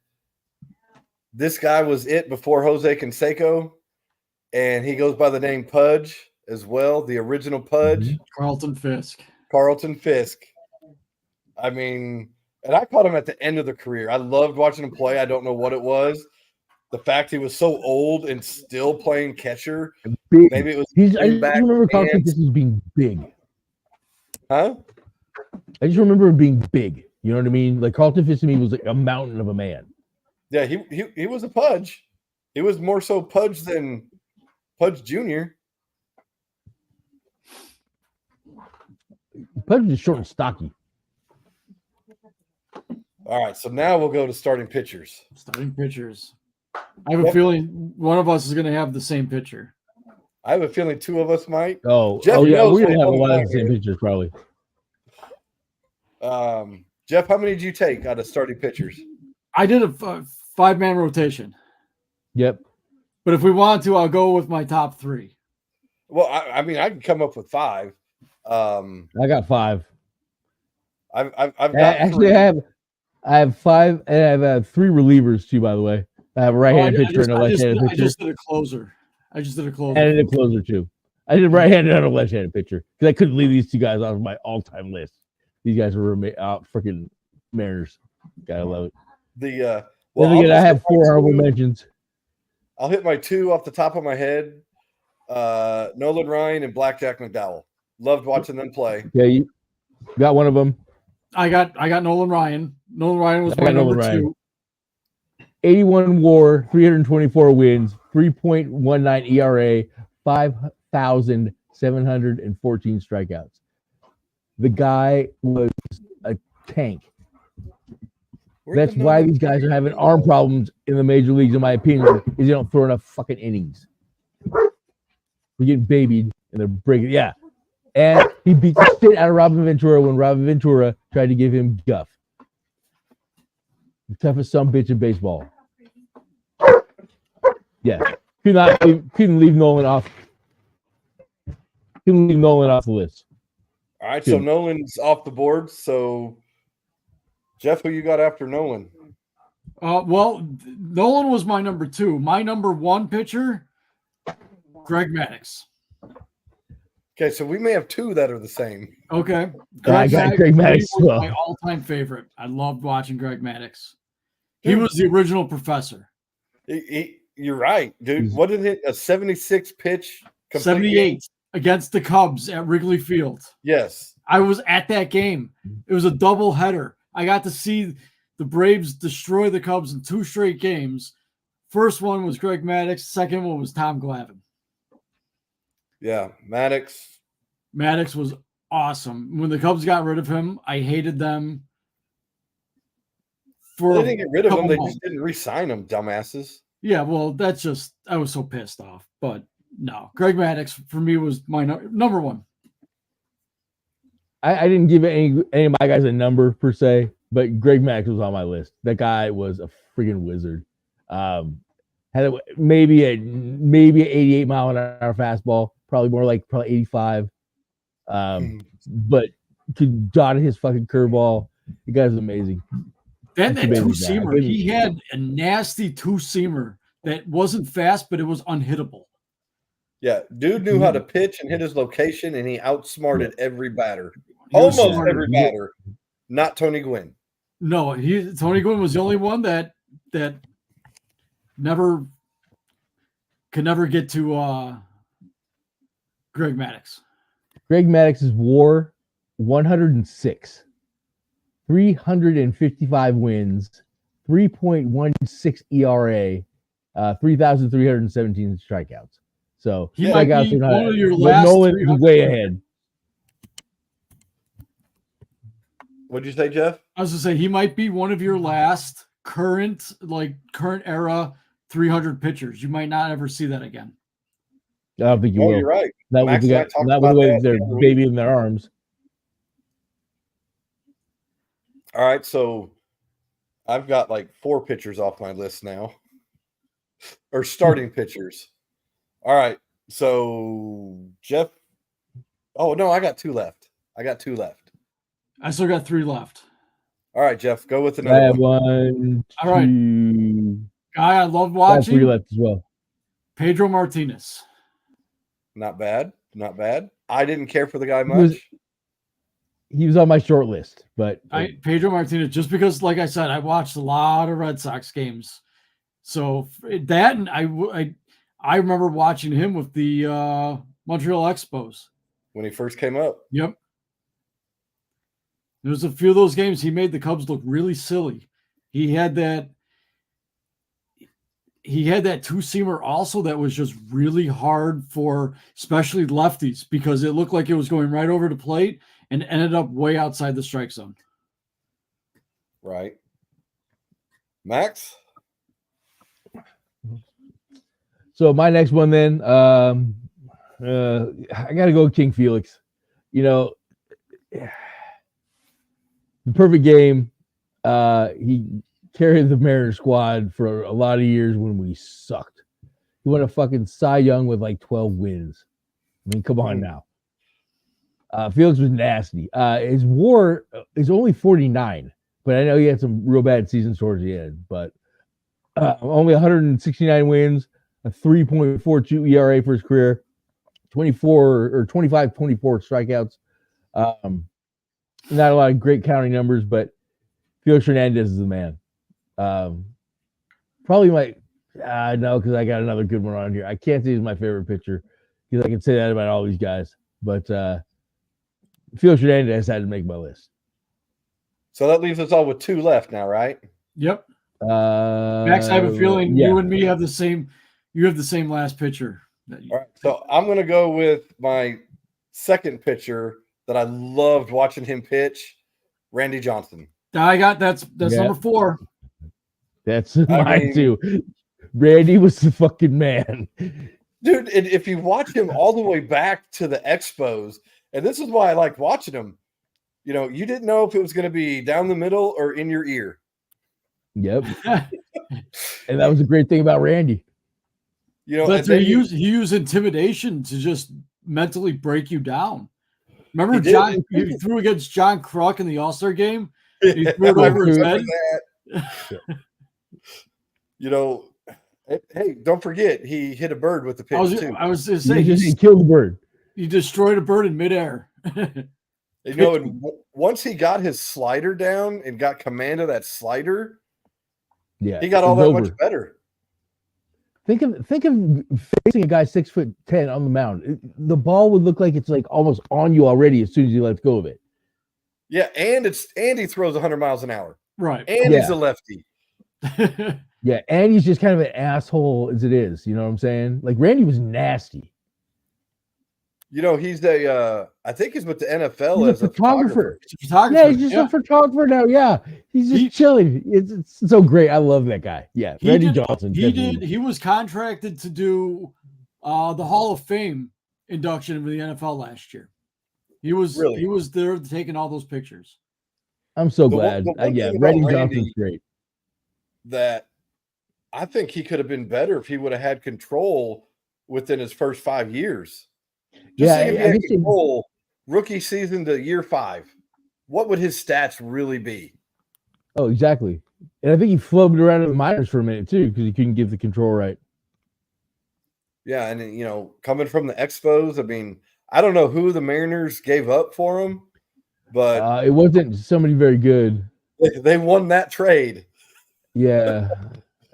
this guy was it before Jose Canseco, and he goes by the name Pudge as well, the original Pudge. Mm-hmm. Carlton Fisk. I mean, and I caught him at the end of the career. I loved watching him play. I don't know what it was. The fact he was so old and still playing catcher. Big. Maybe it was. I just remember Carlton Fisk as being big. Huh? I just remember him being big. You know what I mean? Like Carlton Fisk to me was like a mountain of a man. Yeah, he was a Pudge. He was more so Pudge than Pudge Jr. Pudge was short and stocky. All right, so now we'll go to starting pitchers. Starting pitchers. I have a feeling one of us is going to have the same pitcher. I have a feeling 2 of us might. Jeff yeah, we're going to have a lot of the same pitchers probably. Jeff, how many did you take out of starting pitchers? I did a 5-man rotation. Yep. But if we want to, I'll go with my top 3. Well, I mean, I can come up with 5. I got 5. I've got actually 3. I have 5, and I have 3 relievers too. By the way, I have a right-handed pitcher and a left-handed pitcher. I just did a closer. And I did a closer too. I did right-handed and a left-handed pitcher because I couldn't leave these 2 guys off of my all-time list. These guys were freaking Mariners. Gotta love it. I have 4 honorable mentions. I'll hit my 2 off the top of my head. Nolan Ryan and Blackjack McDowell. Loved watching them play. Yeah, you got one of them. I got Nolan Ryan. Nolan Ryan was my number 2. 81 WAR, 324 wins, 3.19 ERA, 5,714 strikeouts. The guy was a tank. That's why these guys are having arm problems in the major leagues, in my opinion, is they don't throw enough fucking innings. They're getting babied and they're breaking. Yeah. And he beat the shit out of Robin Ventura when Robin Ventura tried to give him guff. The toughest son-bitch in baseball. Yeah. Couldn't leave Nolan off. Couldn't leave Nolan off the list. All right, so Nolan's off the board. So, Jeff, who you got after Nolan? Well, Nolan was my number 2. My number 1 pitcher, Greg Maddux. Okay, so we may have 2 that are the same. Okay. I got Greg Maddux was my all-time favorite. I loved watching Greg Maddux. He was the original professor. You're right, dude. What did it? A 76 pitch? 78 against the Cubs at Wrigley Field. Yes. I was at that game. It was a double header. I got to see the Braves destroy the Cubs in 2 straight games. First one was Greg Maddux. Second one was Tom Glavine. Yeah, Maddux was awesome. When the Cubs got rid of him, I hated them. They didn't get rid of him. They just didn't re-sign him, dumbasses. Yeah, well, I was so pissed off. But no, Greg Maddux for me was my number 1. I didn't give any of my guys a number per se, but Greg Maddux was on my list. That guy was a freaking wizard. Had maybe an 88 mile an hour fastball, probably 85. But to dot his fucking curveball, the guy's amazing. Then that 2-seamer, he had a nasty 2-seamer that wasn't fast, but it was unhittable. Yeah, dude knew how to pitch and hit his location, and he outsmarted every batter. Almost every batter. Not Tony Gwynn. No, Tony Gwynn was the only one that could never get to Greg Maddux. Greg Maddux' WAR 106, 355 wins, 3.16 ERA, 3,317 strikeouts. So he might be one of your last. Nolan is way ahead. What'd you say, Jeff? I was gonna say he might be one of your last current era 300 pitchers. You might not ever see that again. I don't think you will. You're right. Not with the way they're baby in their arms. All right, so I've got 4 pitchers off my list now, or starting pitchers. All right, so Jeff. Oh no, I got 2 left. I still got 3 left. All right, Jeff, go with another one. All right, guy I love watching. 3 left as well. Pedro Martinez. Not bad. I didn't care for the guy much. He was on my short list, but Pedro Martinez, just because, like I said, I watched a lot of Red Sox games. So that, and I remember watching him with the Montreal Expos when he first came up. Yep. There's a few of those games he made the Cubs look really silly. He had that 2-seamer also that was just really hard for especially lefties because it looked like it was going right over the plate and ended up way outside the strike zone. Right. Max? So my next one then, I got to go King Felix. The perfect game. He carried the Mariners squad for a lot of years when we sucked. He won a fucking Cy Young with 12 wins. I mean, come on now. Felix was nasty. His WAR is only 49, but I know he had some real bad seasons towards the end. But only 169 wins, a 3.42 ERA for his career, 25-24 strikeouts. Not a lot of great counting numbers, but Felix Hernandez is the man. Probably no, because I got another good one on here. I can't say he's my favorite pitcher because I can say that about all these guys, but Felix Hernandez had to make my list. So that leaves us all with 2 left now, right? Yep. Max, I have a feeling you and me have the same. You have the same last pitcher. All right. So I'm going to go with my second pitcher that I loved watching him pitch, Randy Johnson. That's Yeah. number 4. That's mine too. Randy was the fucking man. Dude, and if you watch him all the way back to the Expos, and this is why I liked watching him, you didn't know if it was going to be down the middle or in your ear. Yep. And that was a great thing about Randy. That's what he used intimidation to just mentally break you down. Remember he threw against John Kruk in the All-Star game? He threw it over his head. Hey, don't forget he hit a bird with the pitch too. I was going to say he killed the bird. He destroyed a bird in midair. And once he got his slider down and got command of that slider, he got all that much better. Think of facing a guy 6'10" on the mound. The ball would look like it's like almost on you already as soon as he lets go of it. Yeah, and he throws 100 miles an hour. Right. And he's a lefty. Yeah, and he's just kind of an asshole as it is. You know what I'm saying? Like Randy was nasty. He's I think he's with the NFL as a photographer. Yeah, he's just a photographer now. Yeah, he's just chilling. It's so great. I love that guy. Yeah, Randy Johnson. He was contracted to do the Hall of Fame induction into the NFL last year. He was there taking all those pictures. I'm so glad. Randy Johnson's great. That I think he could have been better if he would have had control within his first 5 years. Just think if he had control rookie season to year 5, what would his stats really be? Oh, exactly. And I think he floated around in the minors for a minute too because he couldn't give the control right. Yeah, and coming from the Expos, I mean, I don't know who the Mariners gave up for him, but it wasn't somebody very good. They won that trade. Yeah,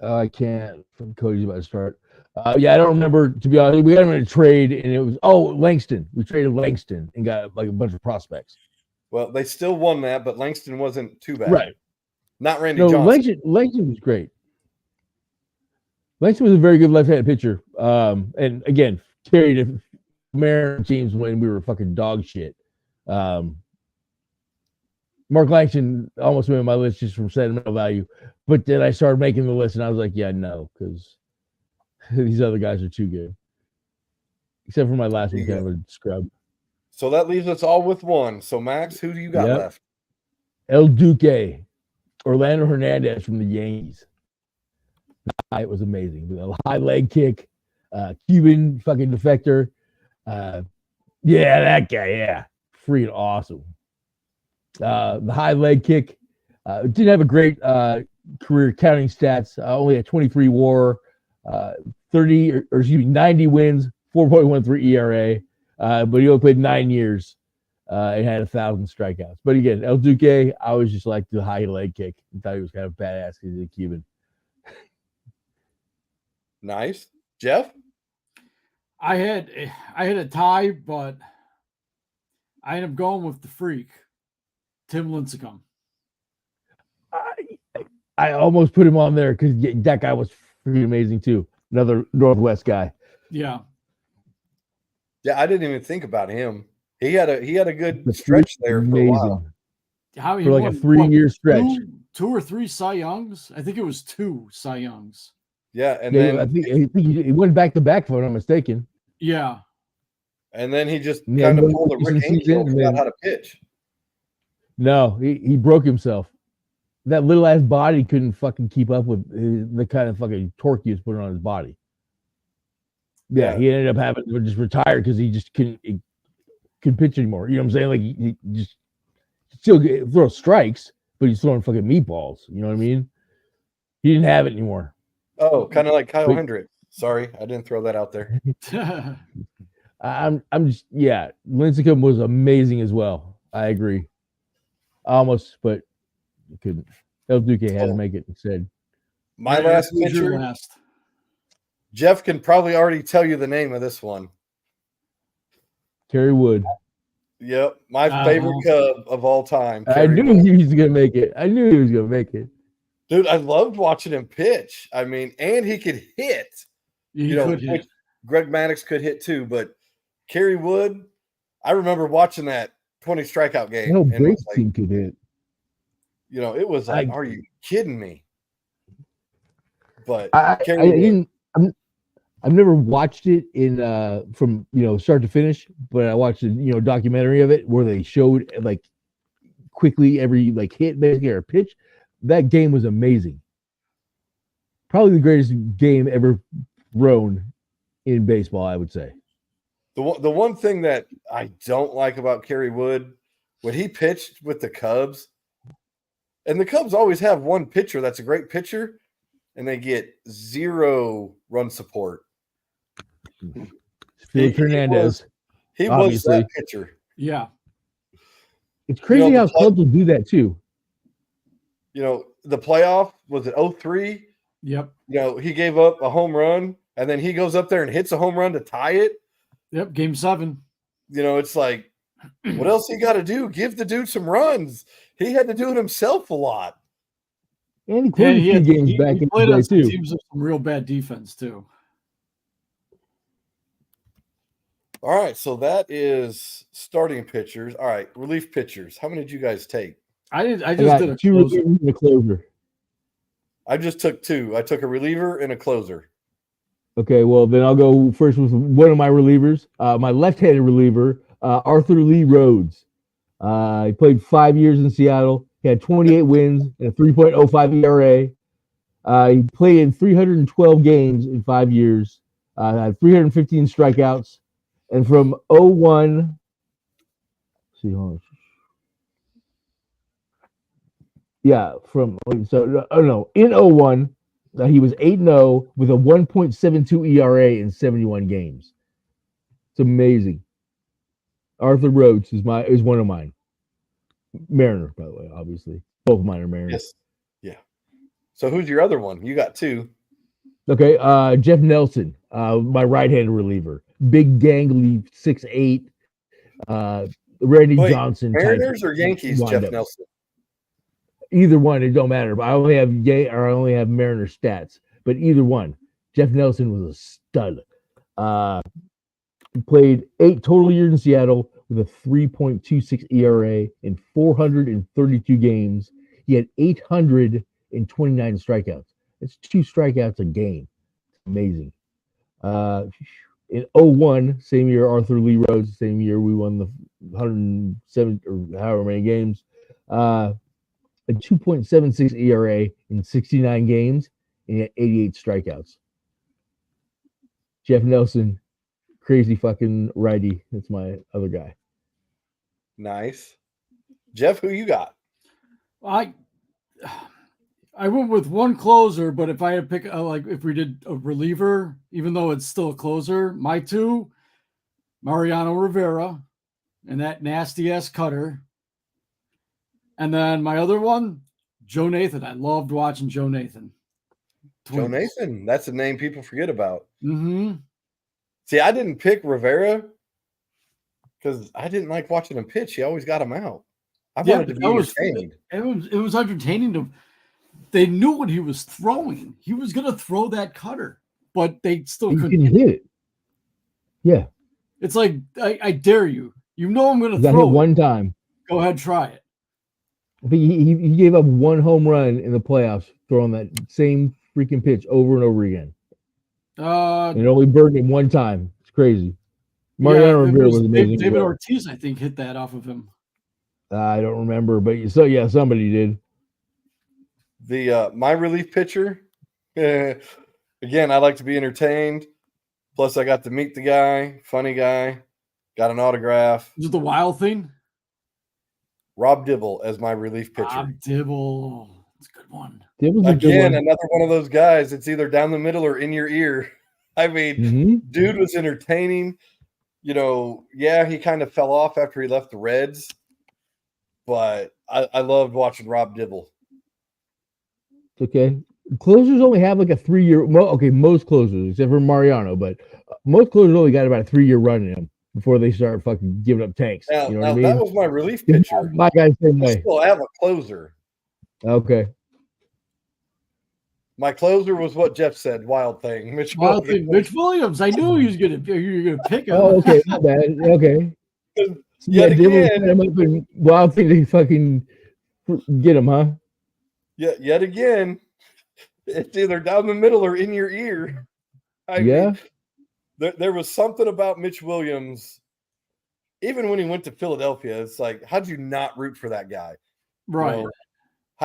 I can't. Cody's about to start. I don't remember, to be honest. We got him in a trade, and it was Langston. We traded Langston and got like a bunch of prospects. Well, they still won that, but Langston wasn't too bad. Right. Not Randy Johnson. Langston was great. Langston was a very good left-handed pitcher. And again, carried Mariners teams when we were fucking dog shit. Mark Langston almost made my list just from sentimental value. But then I started making the list, and I was like, yeah, no, because these other guys are too good. Except for my last one, kind of a scrub. So that leaves us all with one. So, Max, who do you got left? El Duque, Orlando Hernandez from the Yankees. It was amazing. The high leg kick, Cuban fucking defector. That guy, yeah. Freaking awesome. The high leg kick. Didn't have a great career counting stats. Only had 23 WAR, 90 wins, 4.13 ERA. But he only played 9 years and had 1,000 strikeouts. But again, El Duque, I always just liked the high leg kick. I thought he was kind of badass because he's a Cuban. Nice. Jeff? I had a tie, but I ended up going with the freak, Tim Lincecum. I almost put him on there because that guy was freaking amazing too. Another Northwest guy. Yeah. Yeah, I didn't even think about him. He had a good stretch there for a while. For like a 3-year stretch. 2 or 3 Cy Youngs? I think it was 2 Cy Youngs. Yeah, and then I think he went back to back, if I'm not mistaken. Yeah. And then he just kind of pulled a Rick Angel and forgot how to pitch. No, he broke himself. That little ass body couldn't fucking keep up with the kind of fucking torque he was putting on his body. Yeah, he ended up having to just retire because he just couldn't pitch anymore. You know what I'm saying? Like he just still throw strikes, but he's throwing fucking meatballs. You know what I mean? He didn't have it anymore. Oh, kind of like Kyle Hendricks. Sorry, I didn't throw that out there. I'm just Lincecum was amazing as well. I agree. Almost, but couldn't. El Duque had to make it instead. My last pitcher. Jeff can probably already tell you the name of this one. Kerry Wood. Yep, my favorite Cub of all time. I knew he was gonna make it. Dude, I loved watching him pitch. I mean, and he could hit. Which Greg Maddux could hit too, but Kerry Wood, I remember watching that 20 strikeout game. No, Braves team could hit. It was like, are you kidding me? But I Kerry Wood, didn't. I've never watched it in from start to finish, but I watched a documentary of it where they showed like quickly every like hit basically or pitch. That game was amazing. Probably the greatest game ever thrown in baseball, I would say. the one thing that I don't like about Kerry Wood, when he pitched with the Cubs, and the Cubs always have one pitcher that's a great pitcher, and they get 0 run support. Felix Hernandez. He was obviously that pitcher. Yeah. It's crazy how clubs will do that too. The playoff was it 0-3? Yep. He gave up a home run, and then he goes up there and hits a home run to tie it. Yep. Game 7. It's like, what else he got to do? Give the dude some runs. He had to do it himself a lot. And he played a few games back in the day too. Teams with some real bad defense too. All right, so that is starting pitchers. All right, relief pitchers. How many did you guys take? I just did a 2 closer. relievers and a closer. I just took 2. I took a reliever and a closer. Okay, well then I'll go first with one of my relievers. My left-handed reliever, Arthur Lee Rhodes. He played 5 years in Seattle. He had 28 wins and a 3.05 ERA. He played in 312 games in 5 years. Had 315 strikeouts. And from 01, see, hold on. Yeah, in 01, he was 8-0 with a 1.72 ERA in 71 games. It's amazing. Arthur Rhodes is one of mine. Mariner, by the way, obviously. Both of mine are Mariners. Yes. Yeah. So who's your other one? You got 2. Okay, Jeff Nelson, my right-handed reliever. Big, gangly, 6'8". Randy Johnson. Mariners or Yankees, Jeff Nelson? Either one, it don't matter. I only have Mariner stats, but either one. Jeff Nelson was a stud. He played 8 total years in Seattle with a 3.26 ERA in 432 games. He had 829 strikeouts. It's 2 strikeouts a game. Amazing. In 01, same year, Arthur Lee Rhodes, same year we won the 107 or however many games. A 2.76 ERA in 69 games and he had 88 strikeouts. Jeff Nelson, crazy fucking righty. That's my other guy. Nice. Jeff, who you got? I went with one closer, but if I had to pick, if we did a reliever, even though it's still a closer, my 2, Mariano Rivera and that nasty ass cutter. And then my other one, Joe Nathan. I loved watching Joe Nathan. Joe Nathan. That's a name people forget about. Mm-hmm. See, I didn't pick Rivera because I didn't like watching him pitch. He always got him out. I wanted to be entertained. It was entertaining to. They knew what he was throwing. He was going to throw that cutter, but they still couldn't hit it. Yeah. It's like, I dare you. You know I'm going to throw it one time. Go ahead, try it. I think he gave up 1 home run in the playoffs throwing that same freaking pitch over and over again. And it only burned him 1 time. It's crazy. Mariano Rivera was amazing. David Ortiz, I think, hit that off of him. I don't remember, but somebody did. My relief pitcher, again, I like to be entertained. Plus, I got to meet the guy, funny guy, got an autograph. Is it the Wild thing? Rob Dibble as my relief pitcher. Rob Dibble. That's a good one. Again, another one of those guys. It's either down the middle or in your ear. I mean, dude was entertaining. Yeah, he kind of fell off after he left the Reds. But I loved watching Rob Dibble. Okay. Closers only have like a 3-year. Most closers, except for Mariano, but most closers only got about a 3-year run in them before they start fucking giving up tanks. Now, you know what I mean? That was my relief pitcher. My guy's same way. I still have a closer. Okay. My closer was what Jeff said. Wild thing. Mitch Williams. I knew you were gonna pick him. Oh, okay. Not bad. Okay. Yet again, Wild thing to fucking get him, huh? yet again, it's either down the middle or in your ear. I Yeah. mean, there was something about Mitch Williams, even when he went to Philadelphia. It's like, how'd you not root for that guy? Right. You know,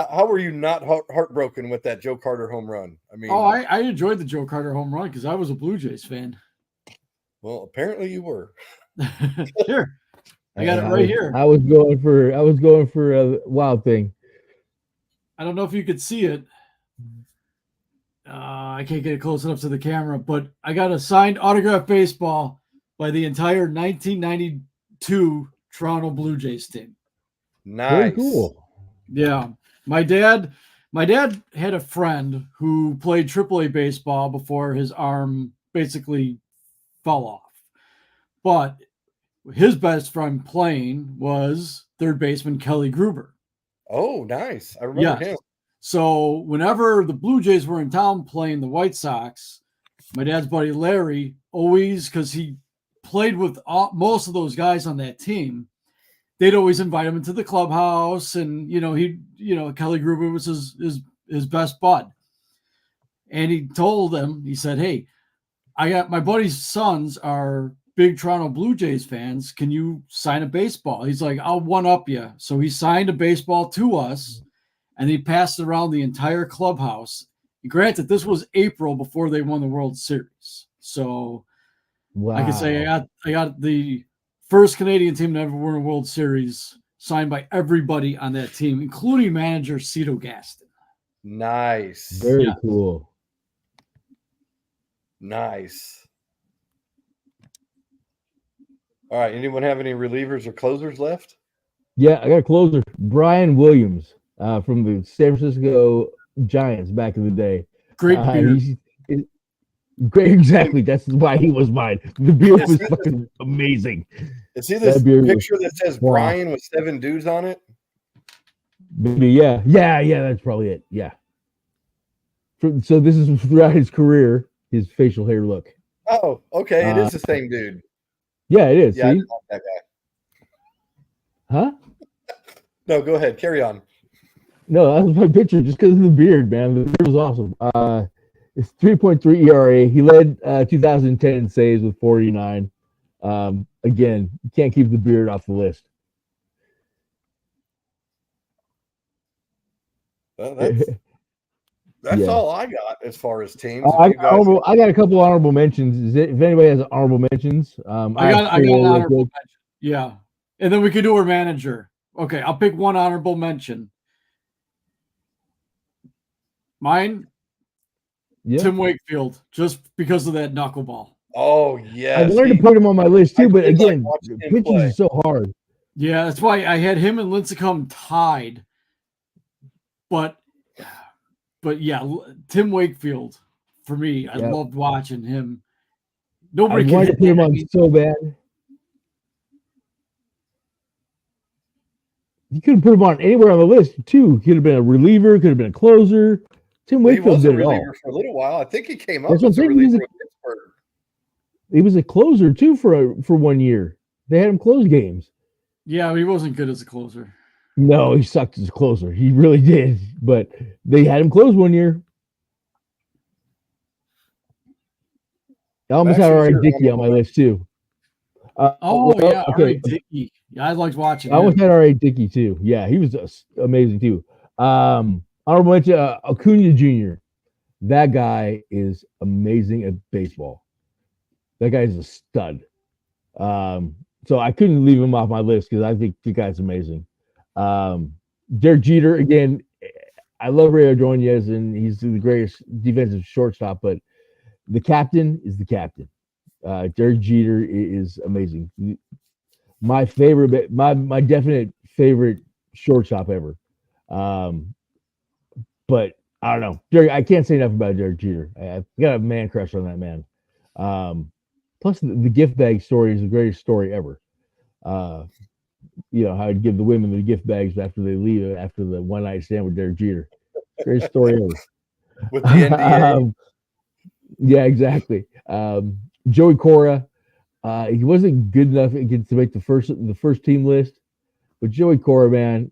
how were you not heartbroken with that Joe Carter home run? I mean, I enjoyed the Joe Carter home run because I was a Blue Jays fan. well, apparently you were. Here, I got it right here. I was going for a Wild Thing. I don't know if you could see it. I can't get it close enough to the camera, but I got a signed autographed baseball by the entire 1992 Toronto Blue Jays team. Nice. Very cool. Yeah. My dad had a friend who played AAA baseball before his arm basically fell off. But his best friend playing was third baseman Kelly Gruber. Oh, nice. I remember him. So whenever the Blue Jays were in town playing the White Sox, my dad's buddy Larry always, because he played with most of those guys on that team, they'd always invite him into the clubhouse, and Kelly Gruber was his best bud. And he told them, he said, "Hey, I got my buddy's sons are big Toronto Blue Jays fans. Can you sign a baseball?" He's like, "I'll one up you." So he signed a baseball to us, and he passed it around the entire clubhouse. Granted, this was April before they won the World Series. So wow. I could say I got the first Canadian team to ever win a World Series signed by everybody on that team, including manager Cito Gaston. Nice. Very cool. Nice. All right. Anyone have any relievers or closers left? Yeah, I got a closer. Brian Williams from the San Francisco Giants back in the day. Great beard. Great, exactly. That's why he was mine. The beard was fucking amazing. Is he this picture that says Brian with 7 dudes on it? Maybe, yeah. That's probably it. Yeah. So this is throughout his career, his facial hair look. Oh, okay. It is the same dude. Yeah, it is. Yeah, I didn't like that guy. Huh? No, go ahead. Carry on. No, that was my picture just because of the beard, man. The beard was awesome. It's 3.3 ERA. He led 2010 in saves with 49. Again, you can't keep the beard off the list. That's all I got as far as teams. I got a couple honorable mentions. If anybody has honorable mentions, I got an honorable mention. Yeah, and then we could do our manager. Okay, I'll pick one honorable mention. Mine, Tim Wakefield, just because of that knuckleball. Oh, yeah. I wanted to put him on my list too, but again, pitching is so hard. Yeah, that's why I had him and Lincecum tied. But yeah, Tim Wakefield, for me, I loved watching him. Nobody wanted to put him on so bad. You could have put him on anywhere on the list too. Could have been a reliever, could have been a closer. Tim Wakefield did it all. For a little while. I think he came up as a reliever with Pittsburgh. He was a closer too for 1 year. They had him close games. Yeah, he wasn't good as a closer. No, he sucked as a closer. He really did. But they had him close 1 year. I almost had R.A. Dickey on my list too. R.A. Dickey. Yeah, I liked watching him. I almost had R.A. Dickey too. Yeah, he was amazing too. Honorable mention, Acuna Jr. That guy is amazing at baseball. That guy is a stud. So I couldn't leave him off my list because I think the guy's amazing. Derek Jeter, again, I love Ray Ordonez, and he's the greatest defensive shortstop, but the captain is the captain. Derek Jeter is amazing. My favorite, my definite favorite shortstop ever. But I don't know. I can't say enough about Derek Jeter. I've got a man crush on that man. Plus, the gift bag story is the greatest story ever. How I'd give the women the gift bags after they leave after the one night stand with Derek Jeter. Greatest story ever. With the NDA. Yeah, exactly. Joey Cora, he wasn't good enough to make the first team list, but Joey Cora, man,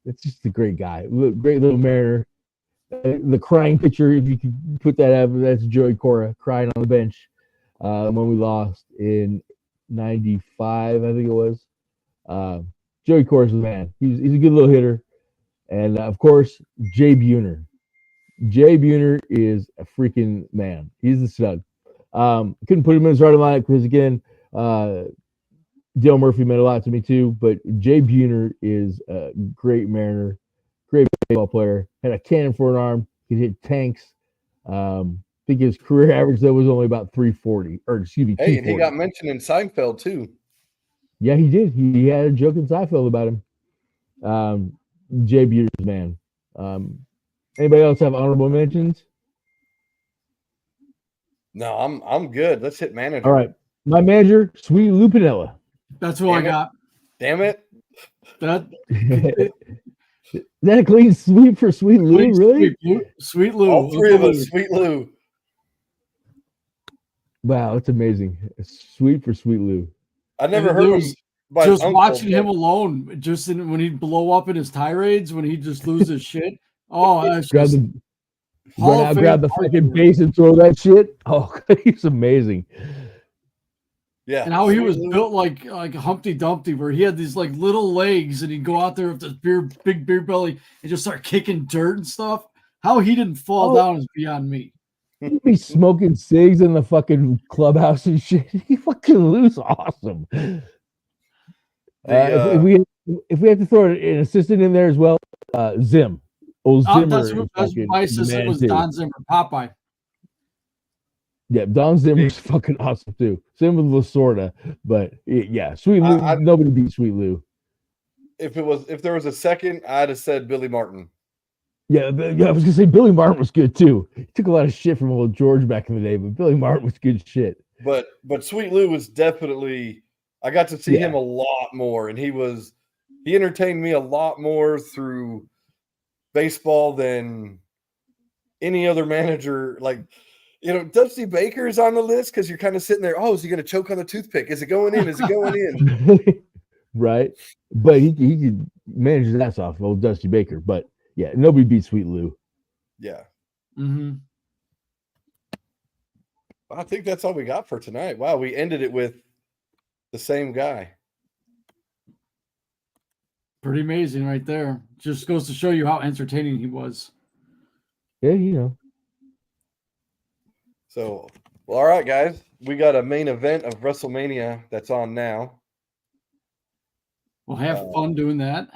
It's just a great guy. Great little Mariner. The crying picture, if you could put that up, that's Joey Cora crying on the bench when we lost in '95, I think it was. Joey Cora's the man. He's a good little hitter. And of course, Jay Buhner. Jay Buhner is a freaking man. He's a stud. Couldn't put him in the starting lineup because, again, Dale Murphy meant a lot to me too. But Jay Buhner is a great Mariner, great baseball player. Had a cannon for an arm. He hit tanks. I think his career average though was only about 340, or excuse me, 240. Hey, and he got mentioned in Seinfeld too. Yeah, he did. He had a joke in Seinfeld about him. Jay Buhner's man. Anybody else have honorable mentions? No, I'm good. Let's hit manager. All right, my manager, Sweet Lou Piniella. That's who I got. Damn it! Is that a clean sweep for Sweet Lou? Really? Sweet Lou. All three of us, Sweet Lou. Wow, that's amazing. Sweet for Sweet Lou. I never heard him. Just watching him alone, just when he'd blow up in his tirades, when he'd just lose his shit. Oh, that's grab the fucking base and throw that shit. Oh, he's amazing. Yeah, and how he was built like Humpty Dumpty, where he had these like little legs, and he'd go out there with this big beer belly and just start kicking dirt and stuff. How he didn't fall down is beyond me. He'd be smoking cigs in the fucking clubhouse and shit. He fucking Lou's awesome. If we have to throw an assistant in there as well, Zim. Old Zimmer. That's my assistant was Don Zimmer, Popeye. Yeah, Don Zimmer's fucking awesome too. Same with Lasorda, but yeah, Sweet Lou. Nobody beat Sweet Lou. If there was a second, I'd have said Billy Martin. Yeah, I was gonna say Billy Martin was good too. He took a lot of shit from old George back in the day, but Billy Martin was good shit. But Sweet Lou was definitely. I got to see him a lot more, and he entertained me a lot more through baseball than any other manager. Like, Dusty Baker is on the list because you're kind of sitting there. Oh, is he going to choke on the toothpick? Is it going in? Is it going in? Right. But he could manage his ass off, old Dusty Baker. But yeah, nobody beats Sweet Lou. Yeah. Mm-hmm. I think that's all we got for tonight. Wow, we ended it with the same guy. Pretty amazing right there. Just goes to show you how entertaining he was. Yeah, So, well, all right, guys. We got a main event of WrestleMania that's on now. Well, have fun doing that.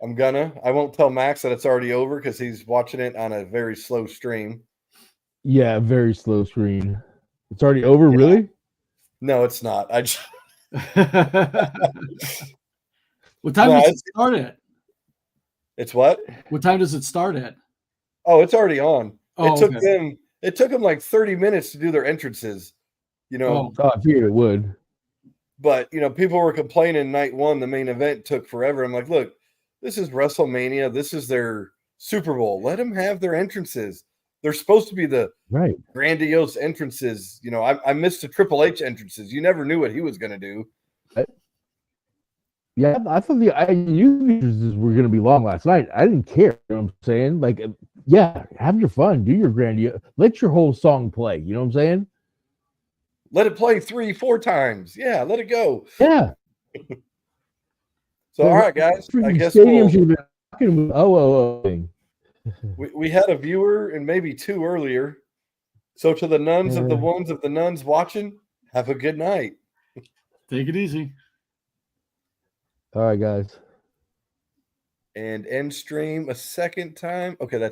I won't tell Max that it's already over because he's watching it on a very slow stream. Yeah, very slow screen. It's already over, really? No, it's not. What time does it start at? It's what? What time does it start at? Oh, it's already on. Oh, it took them like 30 minutes to do their entrances. Oh, I figured it would. But people were complaining night one, the main event took forever. I'm like, look, this is WrestleMania. This is their Super Bowl. Let them have their entrances. They're supposed to be the grandiose entrances. I missed the Triple H entrances. You never knew what he was going to do. Yeah, I thought the IU entrances were going to be long last night. I didn't care. You know what I'm saying? Like, yeah, have your fun. Do your grandiose. Let your whole song play. You know what I'm saying? Let it play 3-4 times. Yeah, let it go. Yeah. So, all right, guys. I guess stadium should have been thing. We had a viewer and maybe two earlier. So to the nuns of the ones of the nuns watching, have a good night. Take it easy. All right, guys. And end stream a second time. Okay, that's